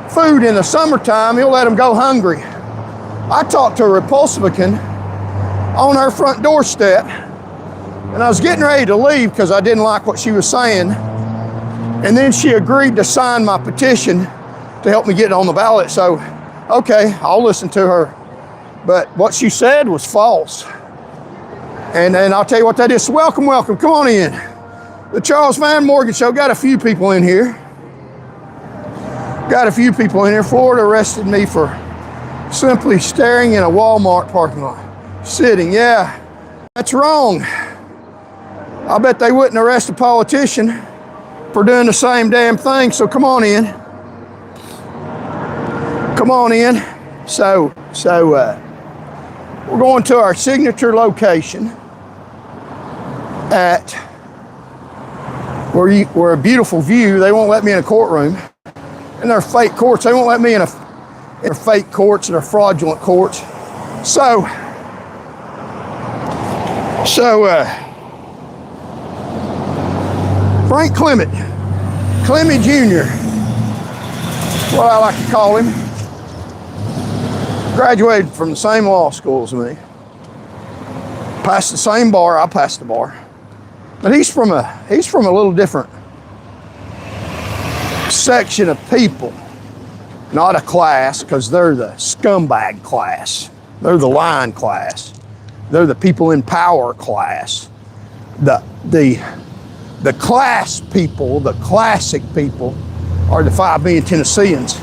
food in the summertime. He'll let them go hungry. I talked to a Republican on her front doorstep, and I was getting ready to leave because I didn't like what she was saying. And then she agreed to sign my petition to help me get on the ballot. So Okay, I'll listen to her. But what she said was false. And I'll tell you what that is. So welcome, welcome. Come on in. The Charles Van Morgan Show. Got a few people in here. Florida arrested me for simply staring in a Walmart parking lot. Sitting, yeah, that's wrong. I bet they wouldn't arrest a politician for doing the same damn thing. So come on in. Come on in. So we're going to our signature location at where a beautiful view. They won't let me in a courtroom. And they're fake courts. They won't let me in fake courts and they're fraudulent courts. So Frank Clement Jr., what I like to call him, graduated from the same law school as me, passed the same bar. I passed the bar, but he's from a little different section of people, not a class, because they're the scumbag class, they're the lying class, they're the people in power class, the class people, the classic people are the 5 million Tennesseans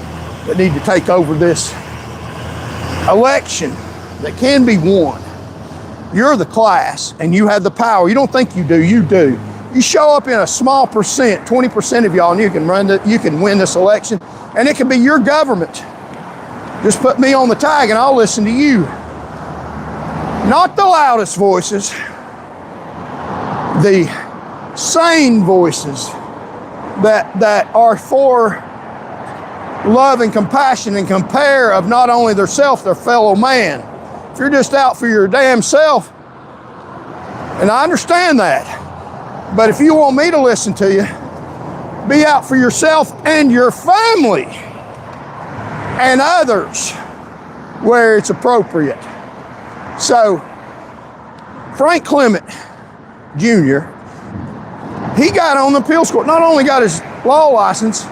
that need to take over this election that can be won. You're the class and you have the power. You don't think you do, you do. You show up in a small percent, 20% of y'all, and you can win this election, and it can be your government. Just put me on the tag and I'll listen to you. Not the loudest voices, the sane voices that are for love and compassion and compare of not only their self, their fellow man. If you're just out for your damn self, and I understand that, but if you want me to listen to you, be out for yourself and your family and others where it's appropriate. So, Frank Clement Jr., he got on the appeals court, not only got his law license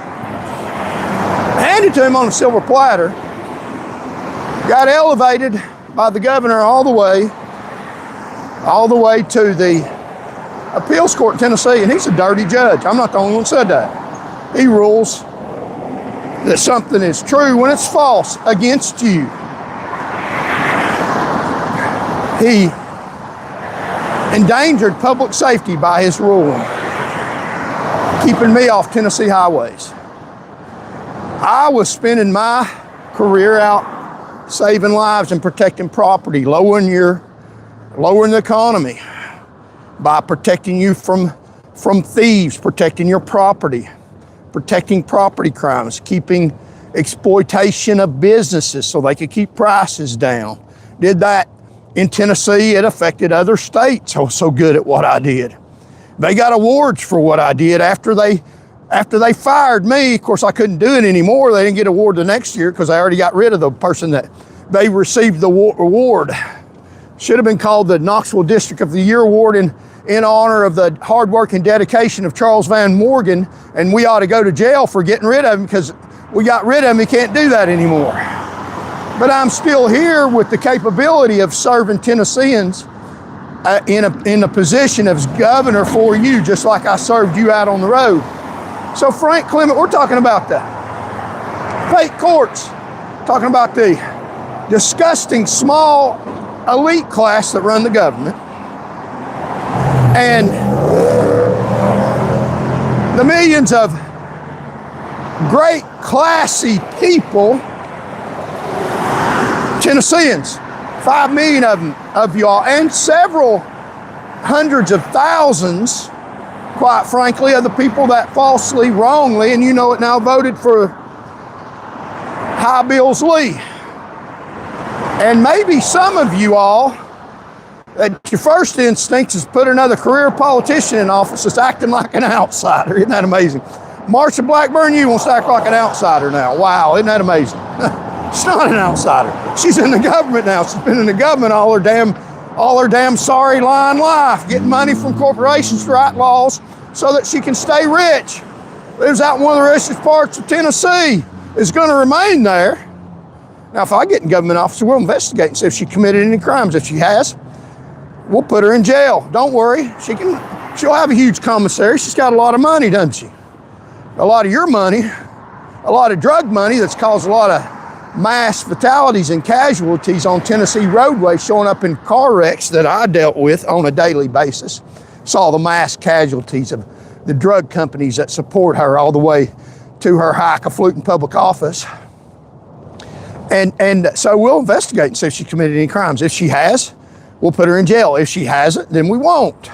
handed to him on a silver platter, got elevated by the governor all the way to the appeals court in Tennessee, and he's a dirty judge. I'm not the only one who said that. He rules that something is true when it's false against you. He endangered public safety by his ruling, keeping me off Tennessee highways. I was spending my career out saving lives and protecting property, lowering the economy by protecting you from thieves, protecting your property, protecting property crimes, keeping exploitation of businesses so they could keep prices down. Did that in Tennessee. It affected other states. I was so good at what I did. They got awards for what I did after they fired me. Of course, I couldn't do it anymore. They didn't get an award the next year because I already got rid of the person that they received the award. Should have been called the Knoxville District of the Year Award in honor of the hard work and dedication of Charles Van Morgan, and we ought to go to jail for getting rid of him because we got rid of him. He can't do that anymore. But I'm still here with the capability of serving Tennesseans in a position as governor for you, just like I served you out on the road. So Frank Clement, we're talking about the fake courts, talking about the disgusting small elite class that run the government, and the millions of great, classy people, Tennesseans, 5 million of y'all, and several hundreds of thousands, quite frankly, of the people that falsely, wrongly, and you know it now, voted for High Bills Lee. And maybe some of you all, that your first instinct is put another career politician in office that's acting like an outsider. Isn't that amazing? Marsha Blackburn, you wants to act like an outsider now. Wow, isn't that amazing? She's not an outsider. She's in the government now. She's been in the government all her damn sorry lying life, getting money from corporations to write laws so that she can stay rich. Lives out in one of the richest parts of Tennessee. Is going to remain there. Now, if I get in government office, we'll investigate and see if she committed any crimes. If she has, we'll put her in jail. Don't worry, she'll have a huge commissary. She's got a lot of money, doesn't she? A lot of your money, a lot of drug money that's caused a lot of mass fatalities and casualties on Tennessee roadways, showing up in car wrecks that I dealt with on a daily basis. Saw the mass casualties of the drug companies that support her all the way to her highfalutin public office. And so we'll investigate and see if she committed any crimes. If she has, we'll put her in jail. If she hasn't, then we won't.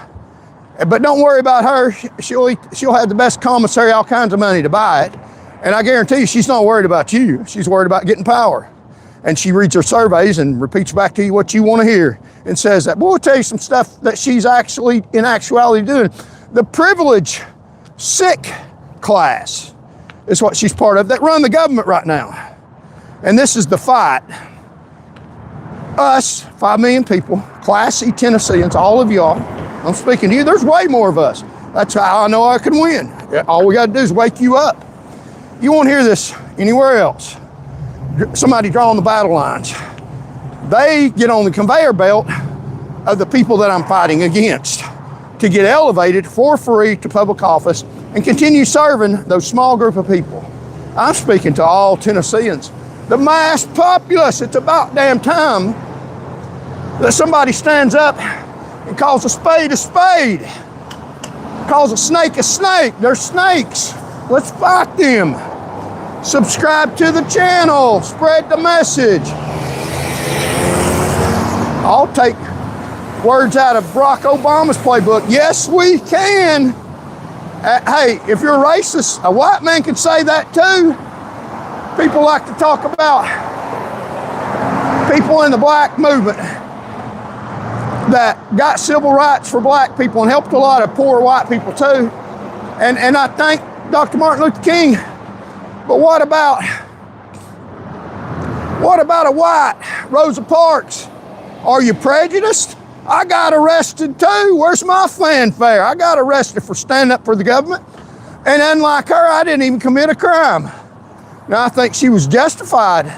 But don't worry about her. She'll have the best commissary, all kinds of money to buy it. And I guarantee you, she's not worried about you. She's worried about getting power. And she reads her surveys and repeats back to you what you want to hear and says that. But we'll tell you some stuff that she's actually, in actuality, doing. The privileged, sick class is what she's part of that run the government right now. And this is the fight. Us, 5 million people, Class C Tennesseans, all of y'all, I'm speaking to you, there's way more of us. That's how I know I can win. All we got to do is wake you up. You won't hear this anywhere else. Somebody drawing the battle lines. They get on the conveyor belt of the people that I'm fighting against to get elevated for free to public office and continue serving those small group of people. I'm speaking to all Tennesseans. The mass populace, it's about damn time that somebody stands up and calls a spade, calls a snake. They're snakes. Let's fight them. Subscribe to the channel, spread the message. I'll take words out of Barack Obama's playbook. Yes, we can. Hey, if you're racist, a white man can say that too. People like to talk about people in the black movement that got civil rights for black people and helped a lot of poor white people too. And I thank Dr. Martin Luther King. But what about a white Rosa Parks? Are you prejudiced? I got arrested too. Where's my fanfare? I got arrested for standing up for the government. And unlike her, I didn't even commit a crime. Now, I think she was justified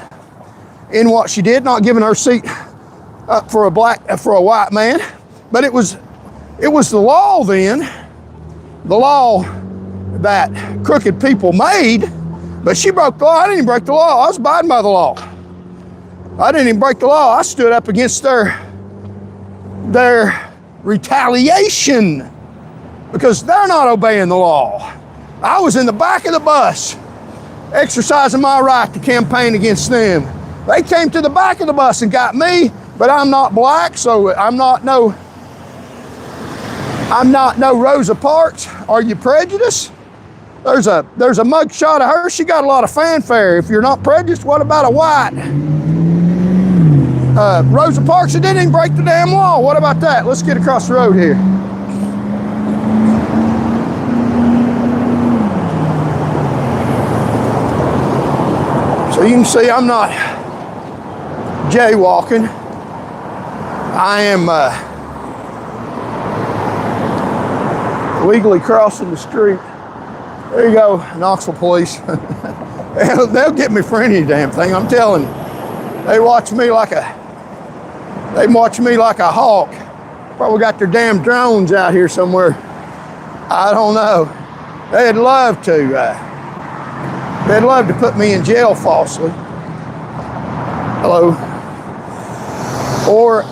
in what she did, not giving her seat up for a white man. But it was the law then, the law that crooked people made. But she broke the law. I didn't even break the law. I was abiding by the law. I didn't even break the law. I stood up against their retaliation because they're not obeying the law. I was in the back of the bus exercising my right to campaign against them. They came to the back of the bus and got me, but I'm not black, so I'm not no Rosa Parks. Are you prejudiced? There's a mug shot of her. She got a lot of fanfare. If you're not prejudiced, what about a white Rosa Parks that didn't even break the damn law? What about that? Let's get across the road here. So you can see I'm not jaywalking. I am legally crossing the street. There you go, Knoxville police. They'll get me for any damn thing, I'm telling you. They watch me like a hawk. Probably got their damn drones out here somewhere. I don't know. They'd love to put me in jail falsely. Hello. Or,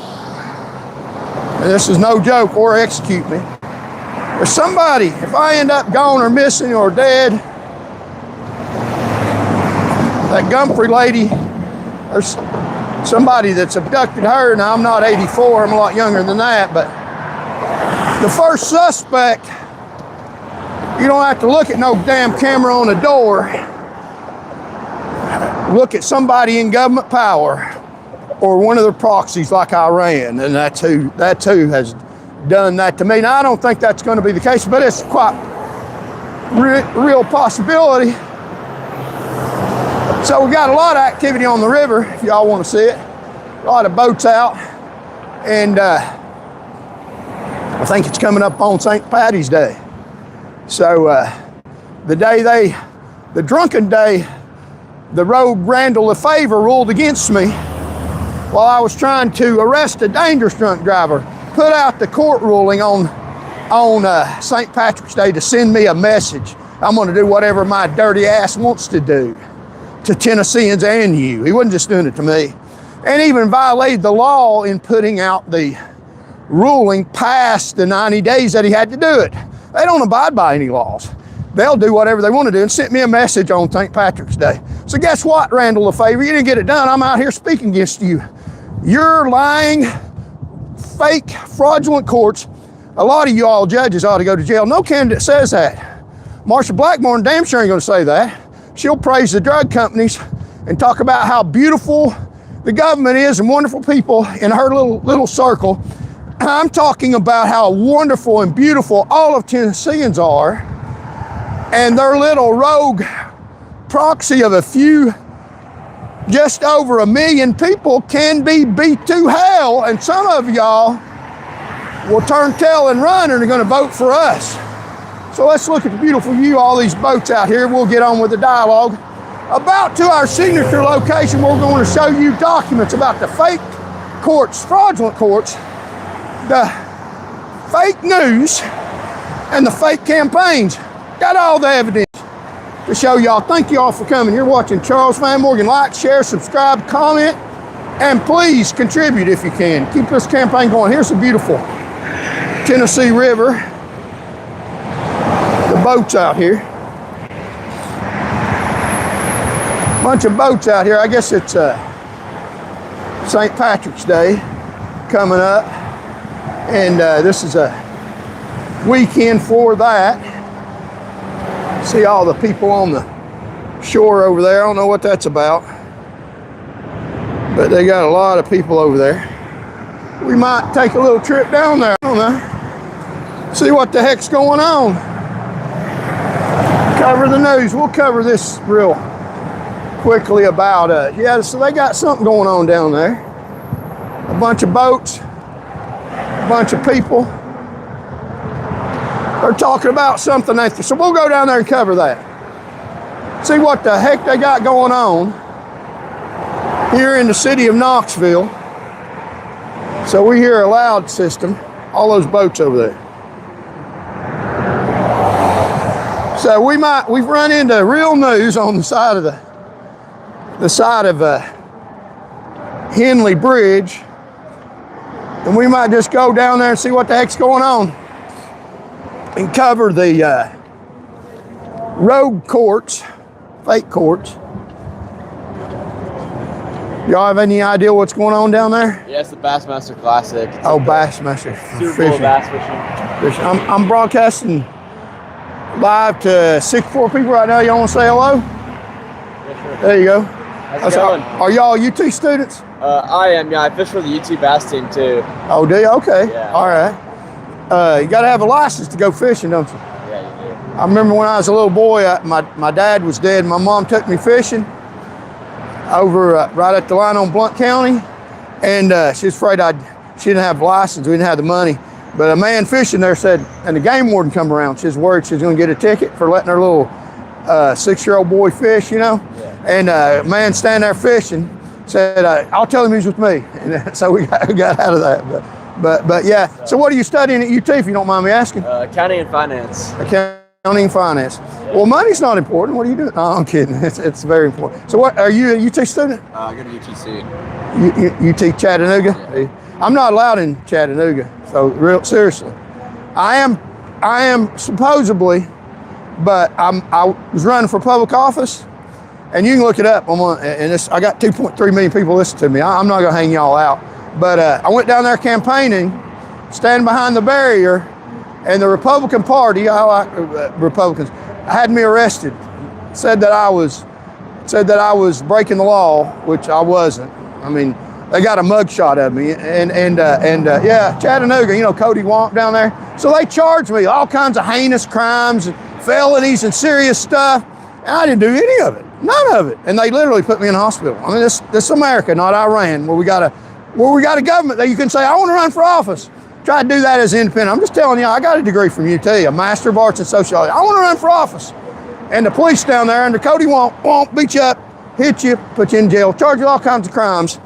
and this is no joke, or execute me. Or somebody, if I end up gone or missing or dead, that Gumphrey lady, or somebody that's abducted her, now I'm not 84, I'm a lot younger than that, but the first suspect, you don't have to look at no damn camera on the door. Look at somebody in government power or one of their proxies like Iran, and that's who has done that to me. Now, I don't think that's going to be the case, but it's quite real possibility. So we got a lot of activity on the river, if y'all want to see it. A lot of boats out, and I think it's coming up on St. Patty's Day. So the drunken day the rogue Randall Lefevre ruled against me while I was trying to arrest a dangerous drunk driver, put out the court ruling on St. Patrick's Day to send me a message. I'm going to do whatever my dirty ass wants to do to Tennesseans and you. He wasn't just doing it to me. And even violated the law in putting out the ruling past the 90 days that he had to do it. They don't abide by any laws. They'll do whatever they want to do, and sent me a message on St. Patrick's Day. So guess what, Randall Lefevre? You didn't get it done. I'm out here speaking against you. You're lying, fake, fraudulent courts. A lot of you all judges ought to go to jail. No candidate says that. Marsha Blackmore damn sure ain't going to say that. She'll praise the drug companies and talk about how beautiful the government is and wonderful people in her little circle. I'm talking about how wonderful and beautiful all of Tennesseans are, and their little rogue proxy of a few, just over 1 million people can be beat to hell, and some of y'all will turn tail and run and are going to vote for us. So let's look at the beautiful view, all these boats out here. We'll get on with the dialogue. About to our signature location, we're going to show you documents about the fake courts, fraudulent courts, the fake news, and the fake campaigns. Got all the evidence to show y'all. Thank you all for coming. You're watching Charles Van Morgan. Like, share, subscribe, comment, and please contribute if you can. Keep this campaign going. Here's the beautiful Tennessee River. The boats out here. Bunch of boats out here. I guess it's St. Patrick's Day coming up, and this is a weekend for that. See all the people on the shore over there. I don't know what that's about, but they got a lot of people over there. We might take a little trip down there. I don't know. See what the heck's going on. Cover the news. We'll cover this real quickly about yeah, so they got something going on down there. A bunch of boats, a bunch of people. They're talking about something. So we'll go down there and cover that. See what the heck they got going on here in the city of Knoxville. So we hear a loud system, all those boats over there. So we've run into real news on the side of Henley Bridge, and we might just go down there and see what the heck's going on and cover the rogue courts, fake courts. Y'all have any idea what's going on down there? Yeah, it's the Bassmaster Classic. Oh, Bassmaster Super Bowl bass fishing. I'm broadcasting live to 64 people right now. Y'all want to say hello? Yeah, sure. There you go. How's it going? Are y'all UT students? I am, yeah. I fish for the UT bass team too. Oh, do you? Okay. Yeah. All right. You got to have a license to go fishing, don't you? Yeah, you do. I remember when I was a little boy, my dad was dead. My mom took me fishing over right at the line on Blount County, and she was afraid she didn't have a license. We didn't have the money. But a man fishing there said, and the game warden come around. She was worried she was going to get a ticket for letting her little 6-year-old boy fish, you know. Yeah. And a man standing there fishing said, "I'll tell him he's with me." And so we got out of that. But yeah. So what are you studying at UT, if you don't mind me asking? Accounting and finance. Accounting and finance. Yeah. Well, money's not important. What are you doing? No, I'm kidding. It's very important. So what, are you a UT student? I go to UTC. UT Chattanooga? Yeah. I'm not allowed in Chattanooga. So seriously. I am supposedly, but I was running for public office, and you can look it up. I got 2.3 million people listen to me. I'm not gonna hang y'all out. But I went down there campaigning, standing behind the barrier, and the Republican Party, I like Republicans, had me arrested. Said that I was breaking the law, which I wasn't. I mean, they got a mugshot of me, and yeah, Chattanooga, you know, Cody Womp down there. So they charged me all kinds of heinous crimes and felonies and serious stuff, and I didn't do any of it, none of it. And they literally put me in the hospital. I mean, this is America, not Iran, where we got a government that you can say, I want to run for office. Try to do that as independent. I'm just telling you, I got a degree from UT, a Master of Arts in Sociology. I want to run for office. And the police down there under Cody won't beat you up hit you, put you in jail, charge you all kinds of crimes.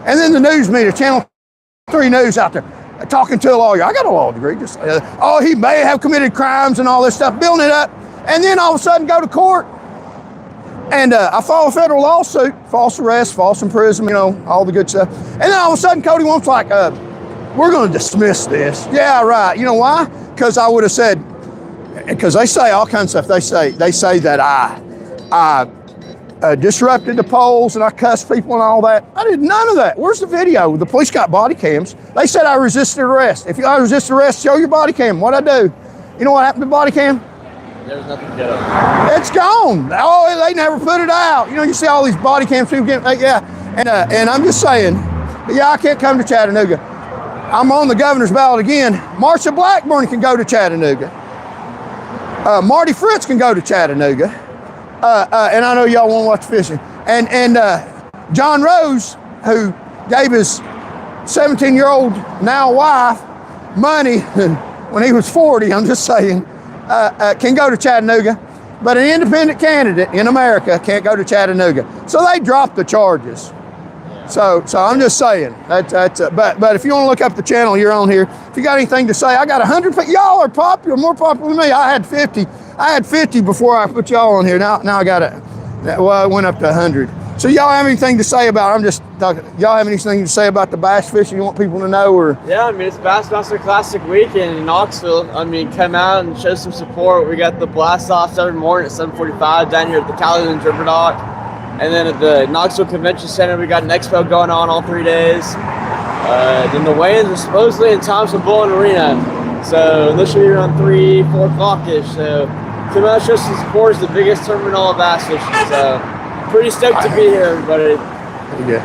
And then the news media, Channel 3 News out there, talking to a lawyer. I got a law degree. Just, he may have committed crimes and all this stuff, building it up. And then all of a sudden go to court. And I file a federal lawsuit, false arrest, false imprisonment, all the good stuff. And then all of a sudden Cody Womp's like, we're going to dismiss this. Yeah, right. You know why? Because I would have said, because they say all kinds of stuff. They say that I disrupted the polls and I cussed people and all that. I did none of that. Where's the video? The police got body cams. They said I resisted arrest. If I resisted arrest, show your body cam. What'd I do? You know what happened to the body cam? There was nothing to get on. It's gone. Oh, they never put it out. You see all these body cams, people getting, yeah. And I'm just saying, I can't come to Chattanooga. I'm on the governor's ballot again. Marsha Blackburn can go to Chattanooga. Marty Fritz can go to Chattanooga. And I know y'all want to watch fishing. And John Rose, who gave his 17-year-old now wife money when he was 40, I'm just saying, can go to Chattanooga. But an independent candidate in America can't go to Chattanooga. So they dropped the charges. So I'm just saying, but if you want to look up the channel you're on here, if you got anything to say, I got 100, y'all are popular, more popular than me. I had 50 before I put y'all on here. Now I got I went up to 100. So y'all have anything to say about, I'm just talking, y'all have anything to say about the bass fishing you want people to know? Or yeah, it's Bassmaster Classic weekend in Knoxville. Come out and show some support. We got the blast-offs every morning at 7:45 down here at the Talladega River Dock. And then at the Knoxville Convention Center, we got an expo going on all 3 days. Then the weigh-ins are supposedly in Thompson Bowling Arena. So this will be around 3, 4 o'clock-ish. So come out, show some support. It's the biggest tournament of bass fishing. So pretty stoked to be here, everybody. Yeah.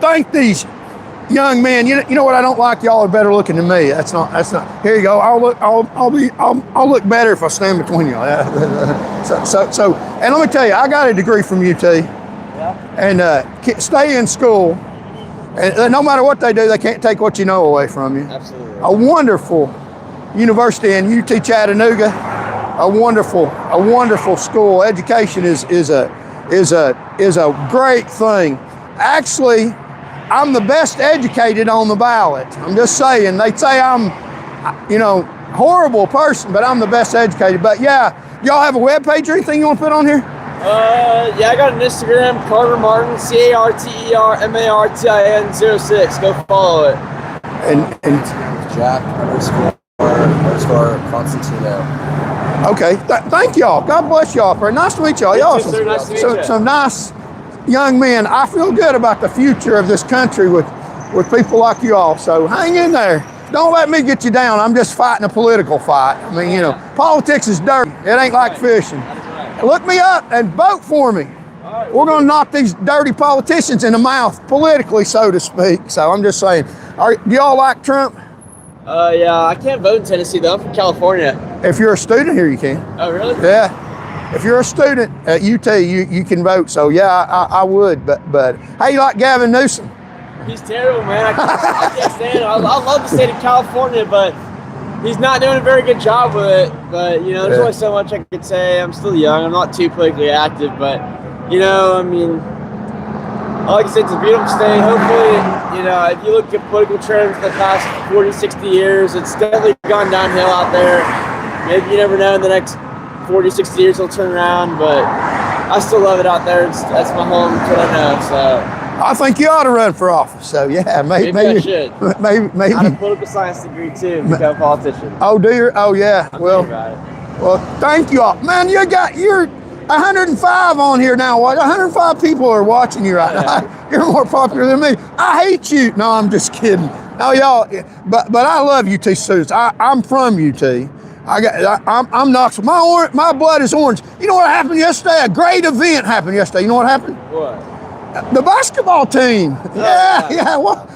Thank these young men. You know what I don't like? Y'all are better looking than me. That's not. Here you go. I'll look better if I stand between y'all. So, and let me tell you, I got a degree from UT. Yeah. And stay in school. And no matter what they do, they can't take what you know away from you. Absolutely. A wonderful university in UT Chattanooga. A wonderful school. Education is a great thing. Actually, I'm the best educated on the ballot. I'm just saying. They say I'm, horrible person, but I'm the best educated. But yeah, y'all have a web page or anything you want to put on here? Yeah, I got an Instagram, Carter Martin, CarterMartin06. Go follow it. And Jack _ Constantino. Okay, thank y'all. God bless y'all. Nice to meet y'all. Y'all some nice young men. I feel good about the future of this country with people like you all. So hang in there. Don't let me get you down. I'm just fighting a political fight. Politics is dirty. It ain't like fishing. Look me up and vote for me. We're going to knock these dirty politicians in the mouth, politically, so to speak. So I'm just saying. Do y'all like Trump? Yeah, I can't vote in Tennessee though. I'm from California. If you're a student here, you can. Oh, really? Yeah. If you're a student at UT, you can vote. So yeah, I would. But how you like Gavin Newsom? He's terrible, man. I can't stand him. I love the state of California, but he's not doing a very good job with it. But there's only so much I could say. I'm still young. I'm not too politically active, but like I said, it's a beautiful state. Hopefully, if you look at political trends in the past 40, 60 years, it's definitely gone downhill out there. Maybe you never know, in the next 40, 60 years it'll turn around, but I still love it out there. That's my home, that's what I know. So I think you ought to run for office. So yeah, maybe I should. Maybe. I have a political science degree too, to become a politician. Oh, do you? Oh yeah. Well, thank you all. Man, you're 105 on here now. 105 people are watching you right now. You're more popular than me. I hate you. No, I'm just kidding. No, y'all. But I love UT students. I'm from UT. I'm Knoxville. My blood is orange. You know what happened yesterday? A great event happened yesterday. You know what happened? What? The basketball team. Yeah. Well,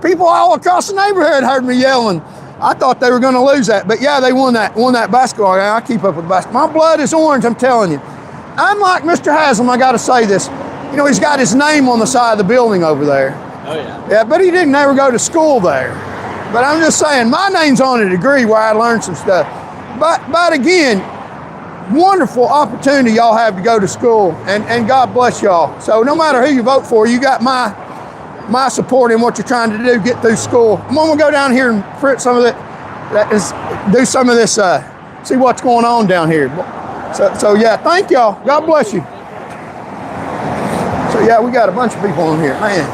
people all across the neighborhood heard me yelling. I thought they were going to lose that, but yeah, they won that basketball game. I keep up with basketball. My blood is orange, I'm telling you. Unlike Mr. Haslam, I got to say this. He's got his name on the side of the building over there. Oh yeah. Yeah, but he didn't ever go to school there. But I'm just saying, my name's on a degree where I learned some stuff. But again, wonderful opportunity y'all have to go to school, and God bless y'all. So no matter who you vote for, you got my support in what you're trying to do, get through school. I'm gonna go down here and print some of do some of this, see what's going on down here. So yeah, thank y'all. God bless you. So yeah, we got a bunch of people on here, man.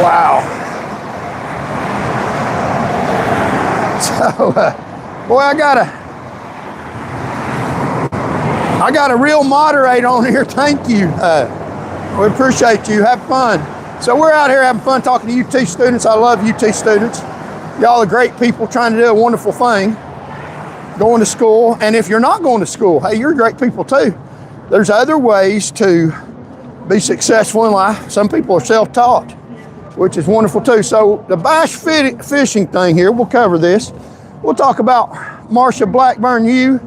Wow. So, boy, I got a real moderator on here. Thank you. We appreciate you. Have fun. So we're out here having fun talking to UT students. I love UT students. Y'all are great people trying to do a wonderful thing, going to school. And if you're not going to school, hey, you're great people too. There's other ways to be successful in life. Some people are self-taught, which is wonderful too. So the bass fishing thing here, we'll cover this. We'll talk about Marsha Blackburn U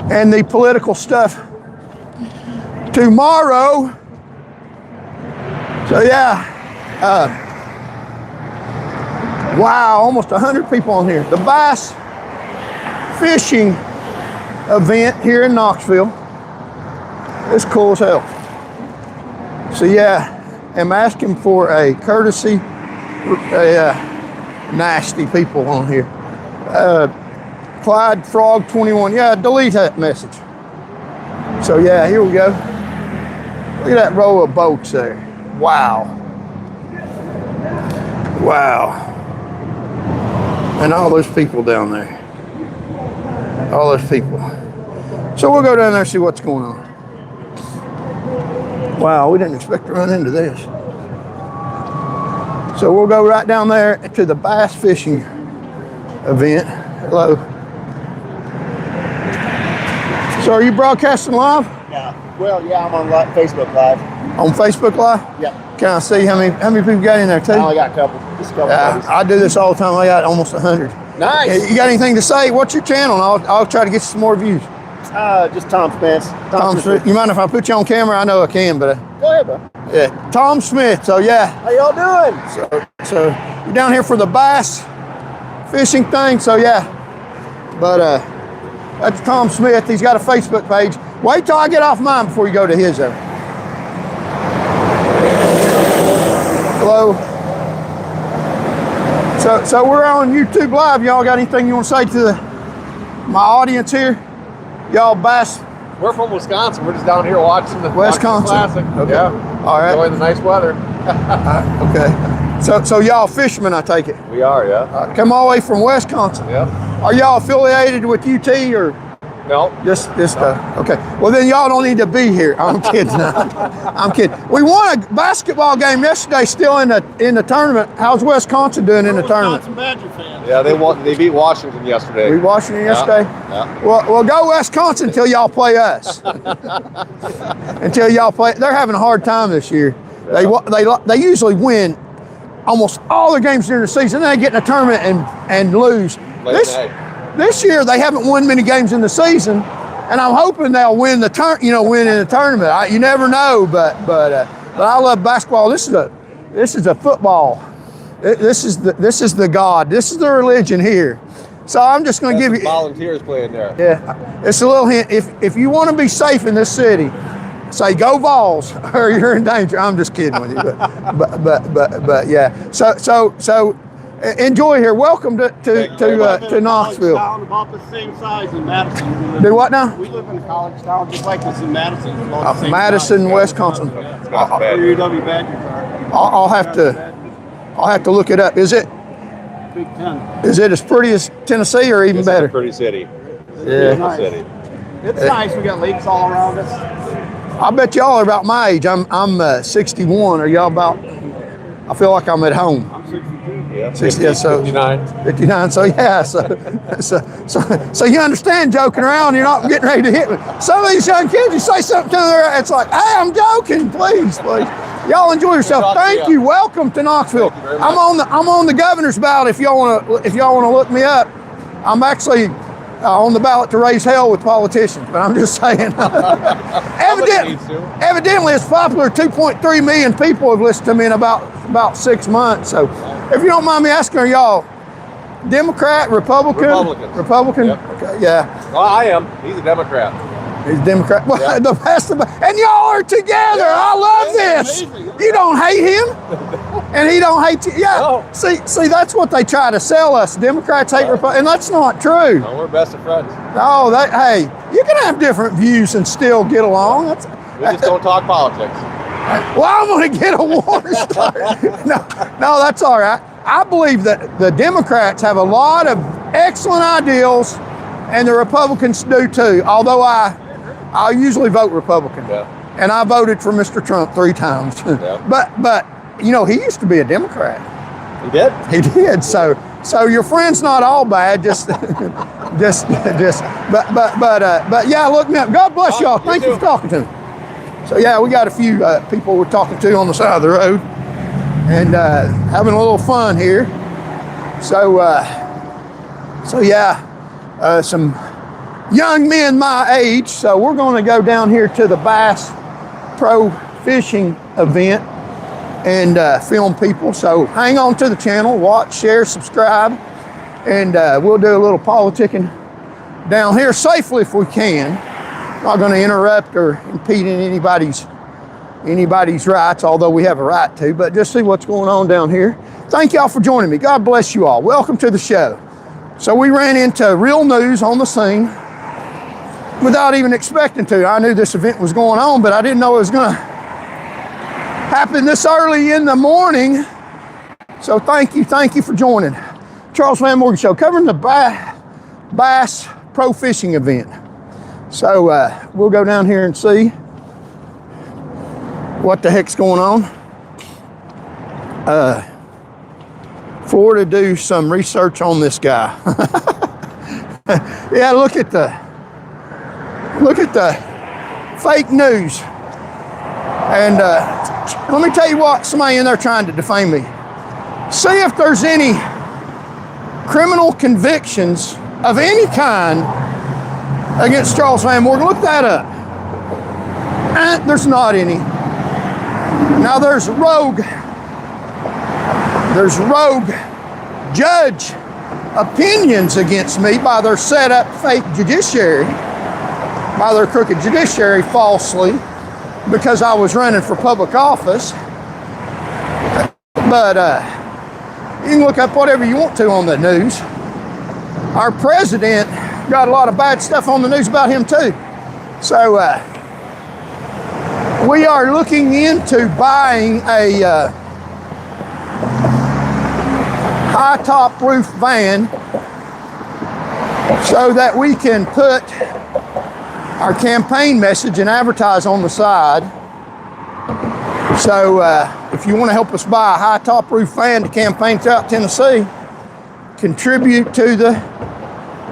and the political stuff tomorrow. So yeah, wow, almost 100 people on here. The bass fishing event here in Knoxville is cool as hell. So yeah, I'm asking for a courtesy, nasty people on here. Clyde Frog 21, yeah, delete that message. So yeah, here we go. Look at that row of boats there. Wow. Wow. And all those people down there. All those people. So we'll go down there and see what's going on. Wow, we didn't expect to run into this. So we'll go right down there to the bass fishing event. Hello. So are you broadcasting live? Yeah. Well, yeah, I'm on Facebook Live. On Facebook Live? Yep. Can I see how many people got in there too? I only got a couple. Just a couple. I do this all the time. I got almost 100. Nice. You got anything to say? What's your channel? And I'll try to get you some more views. Just Tom Smith. Tom Smith. You mind if I put you on camera? I know I can, but Go ahead, bro. yeah, Tom Smith. So yeah. How y'all doing? So you're down here for the bass fishing thing. So yeah, but that's Tom Smith. He's got a Facebook page. Wait till I get off mine before you go to his though. Hello. So we're on YouTube Live. Y'all got anything you want to say to my audience here? Y'all bass. We're from Wisconsin. We're just down here watching the Wisconsin. Classic. Okay. Yeah. All right. Enjoying the nice weather. Okay. So y'all fishermen, I take it. We are, yeah. Come all the way from Wisconsin. Yeah. Are y'all affiliated with UT or No. just okay? Well, then y'all don't need to be here. I'm kidding. I'm kidding. We won a basketball game yesterday, still in the tournament. How's Wisconsin doing in the tournament? Badger fans. Yeah, they beat Washington yesterday. We Washington yesterday. Yeah. Well, go Wisconsin until y'all play us. Until y'all play, they're having a hard time this year. They usually win almost all their games during the season. Then they get in a tournament and lose. This year they haven't won many games in the season, and I'm hoping they'll win in the tournament. You never know, but I love basketball. This is a football. This is the God. This is the religion here. So I'm just going to give you volunteers playing there. Yeah, it's a little hint. If you want to be safe in this city, say go Vols, or you're in danger. I'm just kidding with you, but yeah. So enjoy here. Welcome to Knoxville. Town about the same size in Madison. Do what now? We live in a college town just like this in Madison. About the same Madison, size. Wisconsin. It's not bad. UW Badger. I'll have to look it up. Is it Big Ten. as pretty as Tennessee or even This is a better? pretty city. Yeah. Nice. City. It's nice. We got lakes all around us. I bet y'all are about my age. I'm 61. Are y'all about? I feel like I'm at home. I'm 62. Yeah. 60, yeah, so 59. 59. So yeah. So you understand joking around. You're not getting ready to hit me. Some of these young kids, you say something to them, it's like, hey, I'm joking. Please. Y'all enjoy yourself. Thank you. Welcome to Knoxville. I'm on the governor's ballot. If y'all want to look me up, I'm actually on the ballot to raise hell with politicians. But I'm just saying. Evidently, it's popular. 2.3 million people have listened to me in about 6 months. So If you don't mind me asking, are y'all Democrat, Republican? Republicans. Republican? Yep. Okay, yeah. Well, I am. He's a Democrat. He's Democrat. Well, Yeah. the best of, and y'all are together. I love this. amazing. You don't hate him, and he don't hate you. Yeah. No. See, that's what they try to sell us. Democrats hate Republicans, and that's not true. No, we're best of friends. No, hey, you can have different views and still get along. We just don't talk politics. Well, I'm going to get a war started. No, that's all right. I believe that the Democrats have a lot of excellent ideals, and the Republicans do too. Although I usually vote Republican, Yeah. and I voted for Mr. Trump 3 times. Yeah. But he used to be a Democrat. He did? He did. So your friend's not all bad. Just. But yeah. Look now. God bless y'all. You Thank you too. for talking to me. So yeah, we got a few people we're talking to on the side of the road, and having a little fun here. So yeah, some young men my age. So we're going to go down here to the Bass Pro Fishing event and film people. So hang on to the channel, watch, share, subscribe, and we'll do a little politicking down here safely if we can. Not going to interrupt or impede in anybody's rights, although we have a right to, but just see what's going on down here. Thank y'all for joining me. God bless you all. Welcome to the show. So we ran into real news on the scene without even expecting to. I knew this event was going on, but I didn't know it was going to happen this early in the morning. So thank you for joining. Charles Van Morgan Show, covering the Bass Pro Fishing event. So we'll go down here and see what the heck's going on. Florida do some research on this guy. Yeah, look at the fake news. And let me tell you what, somebody in there trying to defame me. See if there's any criminal convictions of any kind against Charles Van Morgan. Look that up. There's not any. Now there's rogue judge opinions against me by their set up fake judiciary, by their crooked judiciary falsely, because I was running for public office. But you can look up whatever you want to on the news. Our president got a lot of bad stuff on the news about him too. So we are looking into buying a high top roof van so that we can put our campaign message and advertise on the side. So if you want to help us buy a high top roof van to campaign throughout Tennessee, contribute to the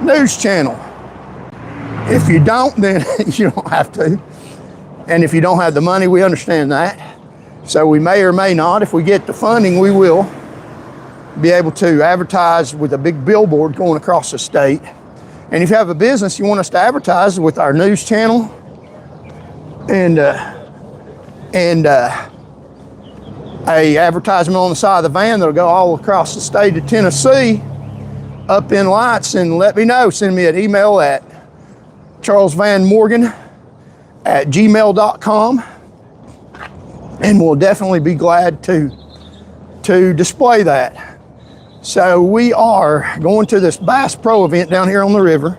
news channel. If you don't, then you don't have to. And if you don't have the money, we understand that. So we may or may not. If we get the funding, we will be able to advertise with a big billboard going across the state. And if you have a business, you want us to advertise with our news channel and a advertisement on the side of the van that'll go all across the state of Tennessee up in lights, and let me know. Send me an email at charlesvanmorgan@gmail.com, and we'll definitely be glad to display that. So we are going to this Bass Pro event down here on the river,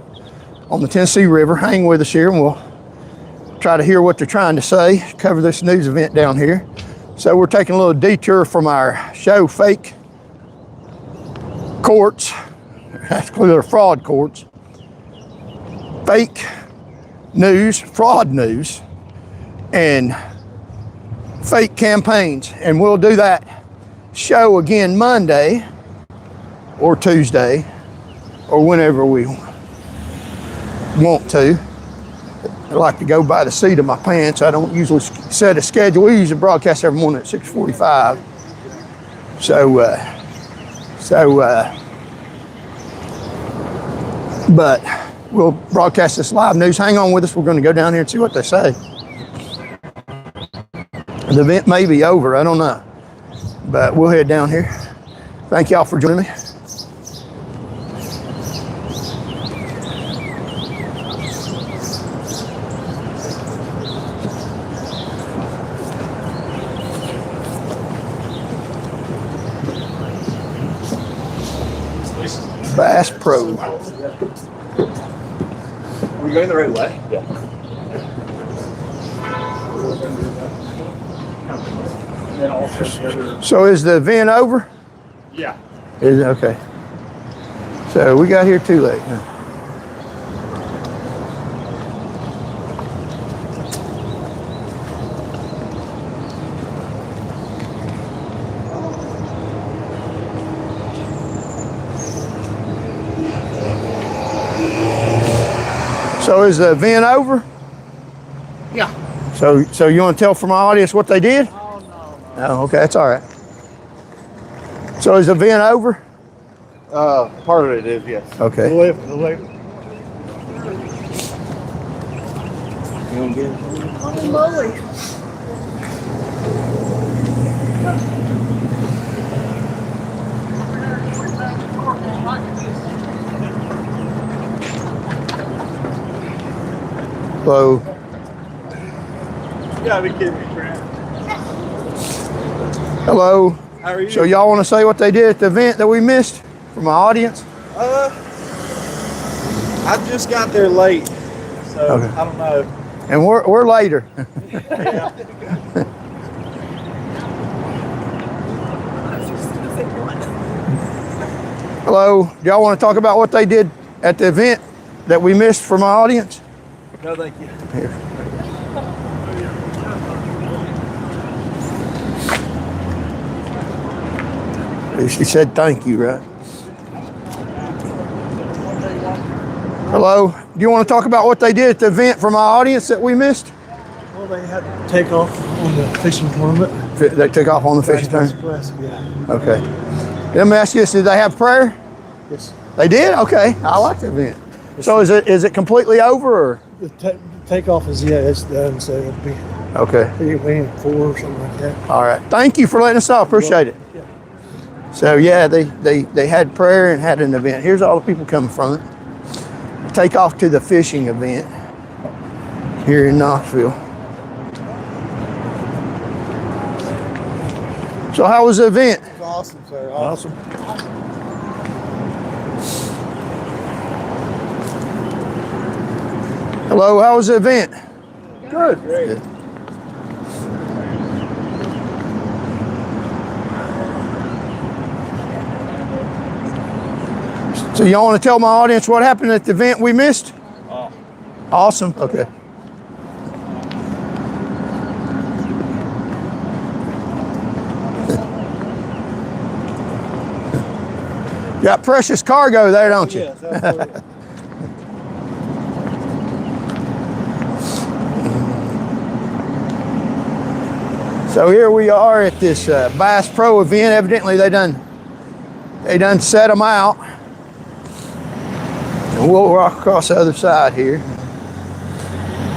on the Tennessee River. Hang with us here and we'll try to hear what they're trying to say, cover this news event down here. So we're taking a little detour from our show fake courts. Actually, they're fraud courts. Fake news, fraud news, and fake campaigns. And we'll do that show again Monday or Tuesday or whenever we want to. I like to go by the seat of my pants. I don't usually set a schedule. We usually broadcast every morning at 6:45. But we'll broadcast this live news. Hang on with us. We're going to go down here and see what they say. The event may be over. I don't know. But we'll head down here. Thank y'all for joining me. Bass Pro. Are we going the right way? Yeah. So is the event over? Yeah. Is it? Okay. So we got here too late. Huh? So is the event over? Yeah. So you want to tell from my audience what they did? Oh, no. Oh, okay, that's all right. So is the event over? Part of it is, yes. Okay. The lift. Holy moly. Hello. You gotta be kidding me, Trent. Hello. How are you? So y'all want to say what they did at the event that we missed from my audience? I just got there late, so Okay. I don't know. And we're later. Yeah. Hello. Do y'all want to talk about what they did at the event that we missed from my audience? No, thank you. Here. She said thank you, right? Hello. Do you want to talk about what they did at the event from my audience that we missed? Well, they had to take off on the fishing tournament. They took off on the fishing tournament? Classic, yeah. Okay. Let me ask you this, did they have prayer? Yes. They did? Okay. I like the event. So is it completely over or? The takeoff is, yeah, it's done, so it'll be Okay. maybe 4 or something like that. All right. Thank you for letting us know. Appreciate it. Yeah. So yeah, they had prayer and had an event. Here's all the people coming from it. Take off to the fishing event here in Knoxville. So how was the event? It's awesome, sir. Awesome. Hello, how was the event? Good. Great. Good. So y'all want to tell my audience what happened at the event we missed? Awesome. Okay. Got precious cargo there, don't you? Yes, absolutely. So here we are at this Bass Pro event. Evidently they done set them out. And we'll walk across the other side here.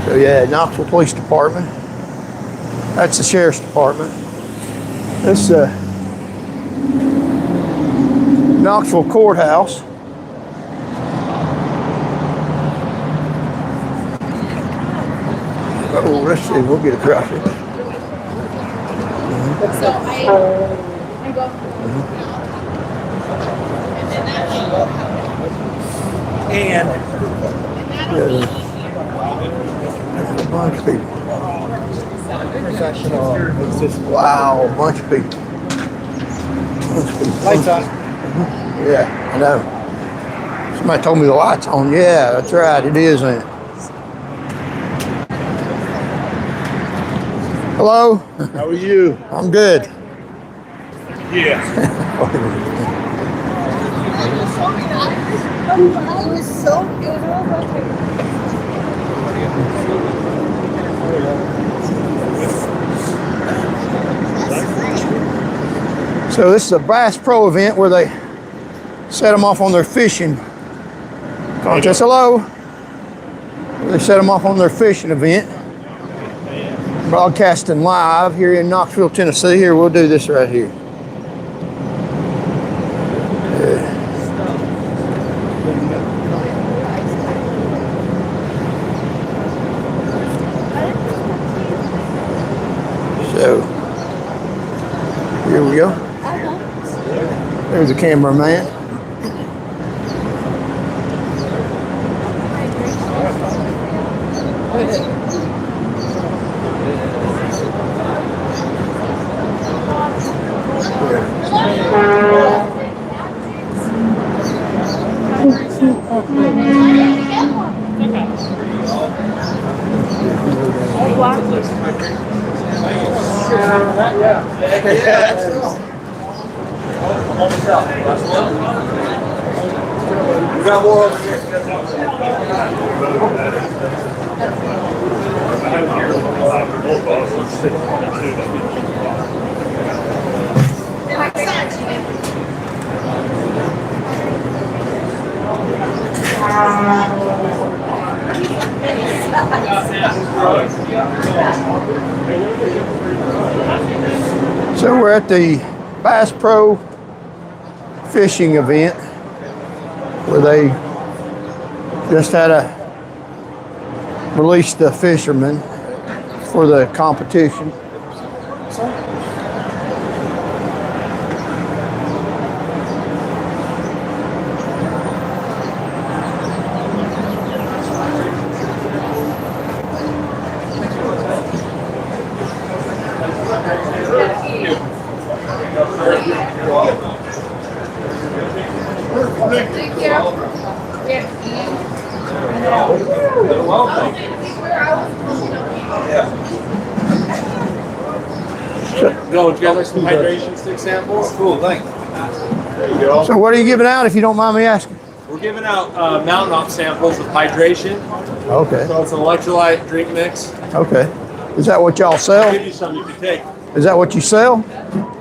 So yeah, Knoxville Police Department. That's the Sheriff's Department. This Knoxville Courthouse. Oh, let's see, we'll get across it. So I go. And A bunch of people. professional. It's just Wow, a bunch of people. Bunch of people. lights on. Yeah, I know. Somebody told me the light's on. Yeah, that's right, it is, ain't it? Hello, How are you? I'm good. Yeah. It was so So this is a Bass Pro event where they set them off on their fishing contest. Hello. They set them off on their fishing event. Broadcasting live here in Knoxville, Tennessee. Here, we'll do this right here. So, here we go. There's the cameraman. We got more over here. So we're at the Bass Pro fishing event where they just had a release the fishermen for the competition. Go, would you guys like some hydration stick samples? Cool, thanks. There you go. So what are you giving out if you don't mind me asking? We're giving out Mountain Off samples of hydration. Okay, So it's an electrolyte drink mix. okay. Is that what y'all I'll sell? give you some you can take. Is that what you sell?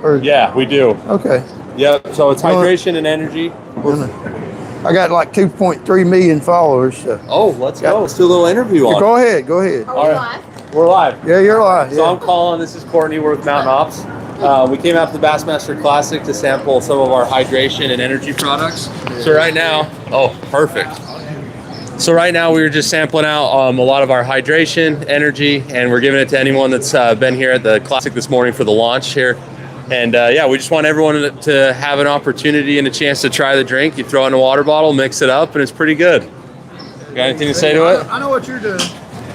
Or Yeah, we do. okay. Yep, so it's hydration and energy. I got like 2.3 million followers. So. Oh, let's go. Let's do a little interview on it. Go ahead, go ahead. All right. We're live. Yeah, you're live. So Yeah. I'm Colin. This is Courtney. We're with Mountain Ops. We came out to the Bassmaster Classic to sample some of our hydration and energy products. So right now, perfect. So right now we were just sampling out a lot of our hydration, energy, and we're giving it to anyone that's been here at the Classic this morning for the launch here. And yeah, we just want everyone to have an opportunity and a chance to try the drink. You throw in a water bottle, mix it up, and it's pretty good. You got anything to say to it? I know what you're doing.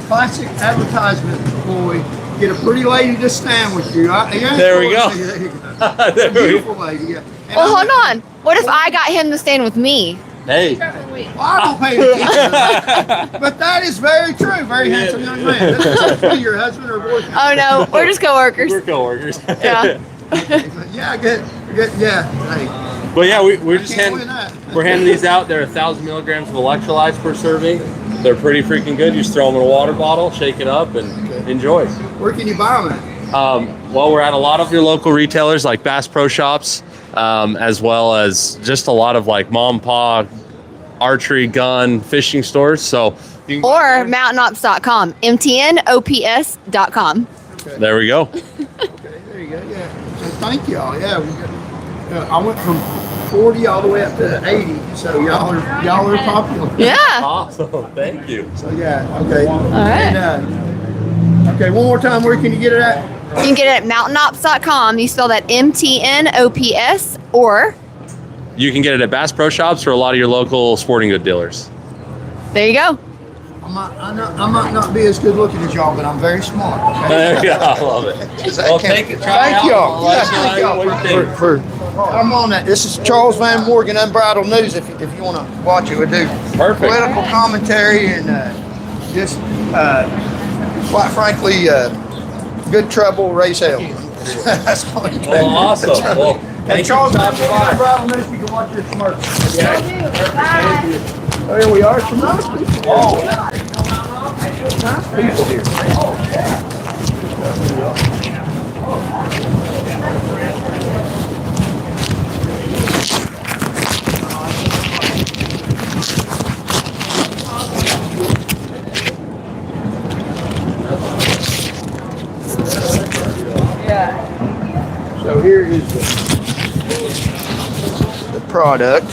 Classic advertisement, boy. Get a pretty lady to stand with you. There we go. There you go. There we Beautiful lady, yeah. And Well, hold on. What if I got him to stand with me? Hey. Well, I don't pay attention to that. But that is very true. Very handsome young man. This is your husband or boyfriend. Oh no, we're just coworkers. We're coworkers. Yeah. Yeah, good, yeah. Hey, But yeah, we're just can't win that. we're handing these out. They're 1,000 milligrams of electrolytes per serving. They're pretty freaking good. You just throw them in a water bottle, shake it up, and enjoy. Where can you buy them at? Well, we're at a lot of your local retailers like Bass Pro Shops, as well as just a lot of like mom and pa archery, gun, fishing stores. So you can Or mountainops.com. MTNOPS.com. there we go. Okay, there you go. Yeah. So thank y'all. Yeah, I went from 40 all the way up to 80. So y'all are popular. Yeah. Awesome. Thank you. So yeah. Okay. All right. And, okay. One more time. Where can you get it at? You can get it at mountainops.com. You spell that MTNOPS, or You can get it at Bass Pro Shops or a lot of your local sporting good dealers. there you go. I might not be as good looking as y'all, but I'm very smart. Okay? There you go. I love it. Well, take it. Try it Thank out. y'all. Let Yeah, us know thank y'all what you think. I'm on that. This is Charles Van Morgan, Unbridled News. If you want to watch it, we do Perfect. political commentary and just, quite frankly, good trouble, raise hell. That's what we do. Well, awesome. Well, And thank Charles you Van for Morgan, stopping by. Unbridled News. You can watch your commercial. Bye. Oh, here we are. Some nice people. Oh, nice people here. So here is the product.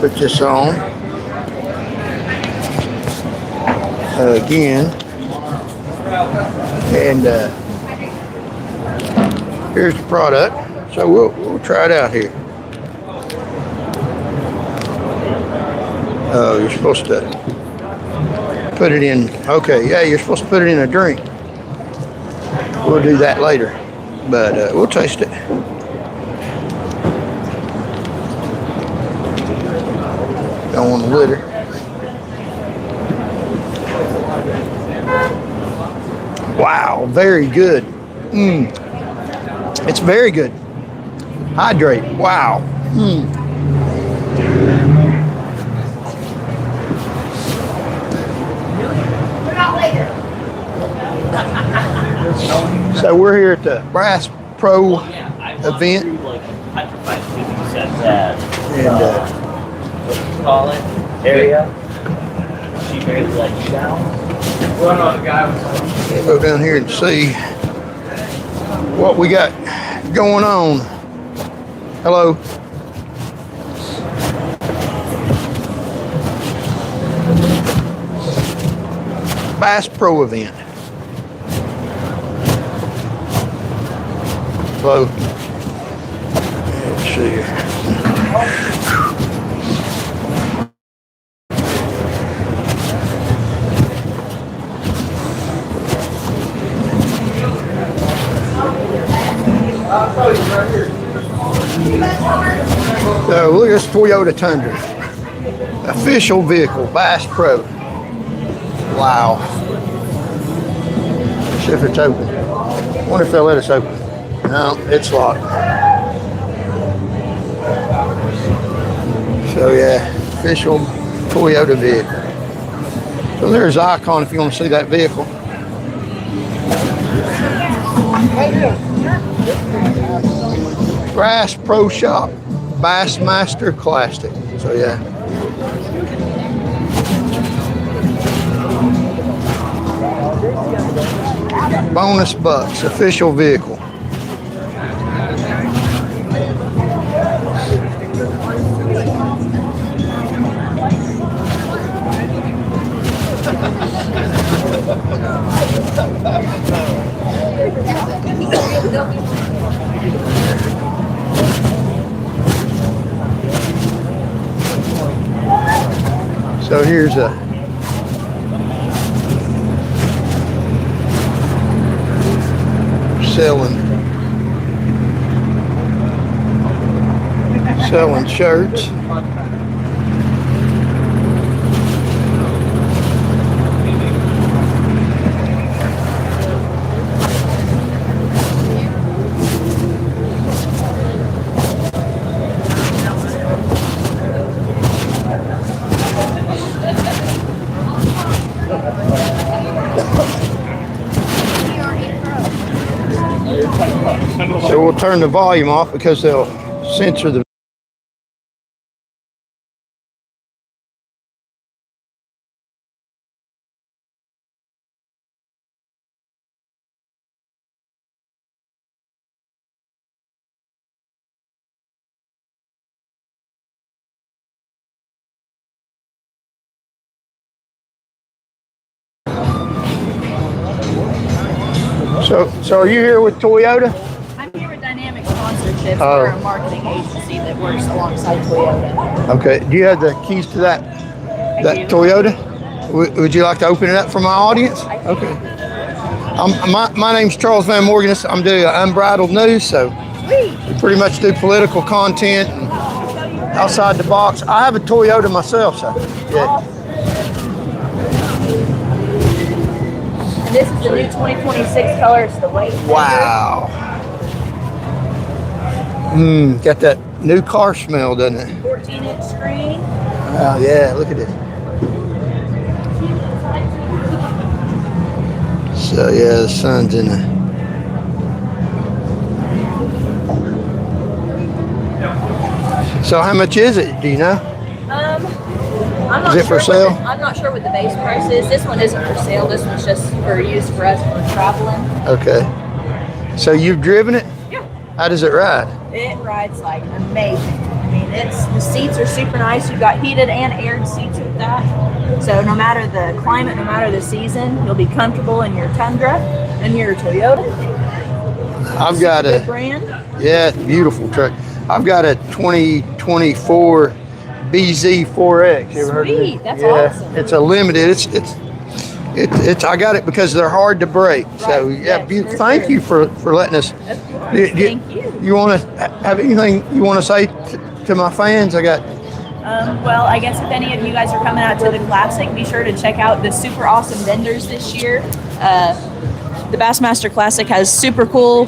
Put this on. Again. And here's the product. So we'll try it out here. Oh, you're supposed to put it in. Okay, yeah, you're supposed to put it in a drink. We'll do that later, but we'll taste it. Don't want to litter. Wow, very good. It's very good. Hydrate. Wow. So we're here at the Brass Pro event. And call it area. She barely let you down. go down here and see what we got going on. Hello. Bass Pro event. Hello. Let's see here. So look at this Toyota Tundra. Official vehicle, Bass Pro. Wow. Let's see if it's open. I wonder if they'll let us open. No, it's locked. So yeah, official Toyota vehicle. So there's the icon if you want to see that vehicle. Grass Pro Shop, Bassmaster Classic. So yeah. Bonus bucks, official vehicle. So here's a selling shirts. So we'll turn the volume off because they'll censor the So are you here with Toyota? I'm here with Dynamic Sponsorship. We're a marketing agency that works alongside Toyota. Okay. Do you have the keys to that Toyota? Would you like to open it up for my audience? Okay. My name's Charles Van Morgan. I'm doing Unbridled News, so we pretty much do political content and outside the box. I have a Toyota myself, so yeah. This is the new 2026 color. It's the white. Wow. Got that new car smell, doesn't it? 14-inch screen. Oh yeah, look at this. So yeah, the sun's in the. So how much is it? Do you know? I'm not Is it for sale? I'm not sure what the base price is. This one isn't for sale. This one's just for use for us when we're traveling. Okay. So you've driven it? Yeah. How does it ride? It rides like amazing. I mean, The seats are super nice. You've got heated and aired seats with that. So no matter the climate, no matter the season, you'll be comfortable in your Tundra and your Toyota. I've got Good a, brand. yeah, beautiful truck. I've got a 2024 BZ4X. You ever heard of it? Sweet, that's yeah, awesome. It's a limited. It's. I got it because they're hard to break. So Right, yeah, yes, beautiful. for Thank sure. you for letting us. Of course. You, Thank you. You want to have anything you want to say to my fans? I got. Well, I guess if any of you guys are coming out to the Classic, be sure to check out the super awesome vendors this year. The Bassmaster Classic has super cool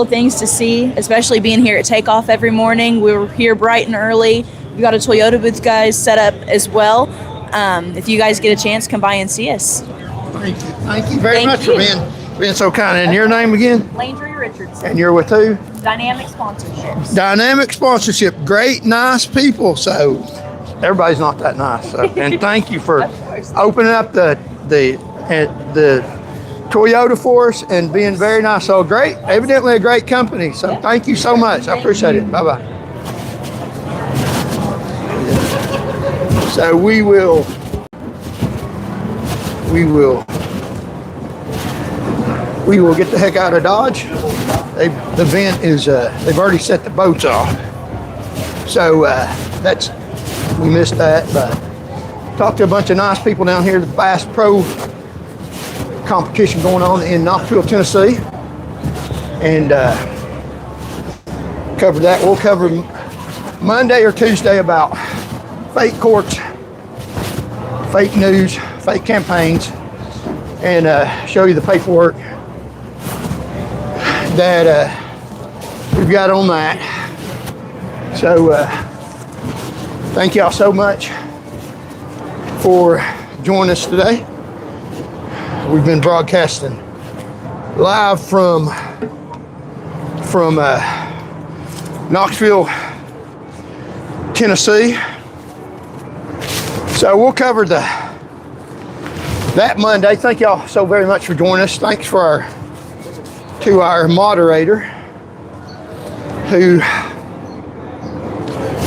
things to see, especially being here at takeoff every morning. We were here bright and early. We got a Toyota booth, guys, set up as well. If you guys get a chance, come by and see us. Thank you very Thank much you. for being so kind. And your name again? Landry Richardson, And you're with who? Dynamic Sponsorships. Dynamic Sponsorship. Great, nice people. So everybody's not that nice. So, and thank you for opening up the Toyota for us and being very nice. So great, evidently a great company. So thank you so much. I appreciate it. Bye bye. So we will get the heck out of Dodge. The event is, they've already set the boats off. So we missed that, but talked to a bunch of nice people down here at the Bass Pro competition going on in Knoxville, Tennessee. And cover that. We'll cover Monday or Tuesday about fake courts, fake news, fake campaigns, and show you the paperwork that we've got on that. So thank y'all so much for joining us today. We've been broadcasting live from Knoxville, Tennessee. So we'll cover that Monday. Thank y'all so very much for joining us. Thanks to our moderator who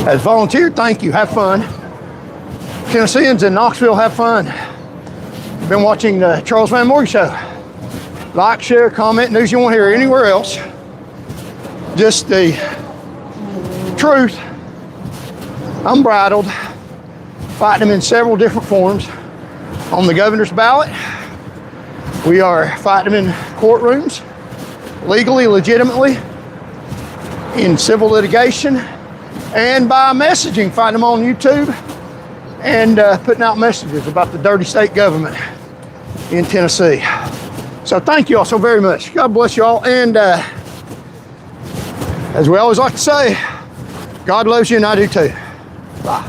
has volunteered. Thank you. Have fun. Tennesseans in Knoxville, have fun. Been watching the Charles Van Morgan Show. Like, share, comment, news you won't hear anywhere else. Just the truth, unbridled, fighting them in several different forms. On the governor's ballot, we are fighting them in courtrooms, legally, legitimately, in civil litigation, and by messaging, fighting them on YouTube, and putting out messages about the dirty state government in Tennessee. So thank you all so very much. God bless you all. And as we always like to say, God loves you and I do too. Bye.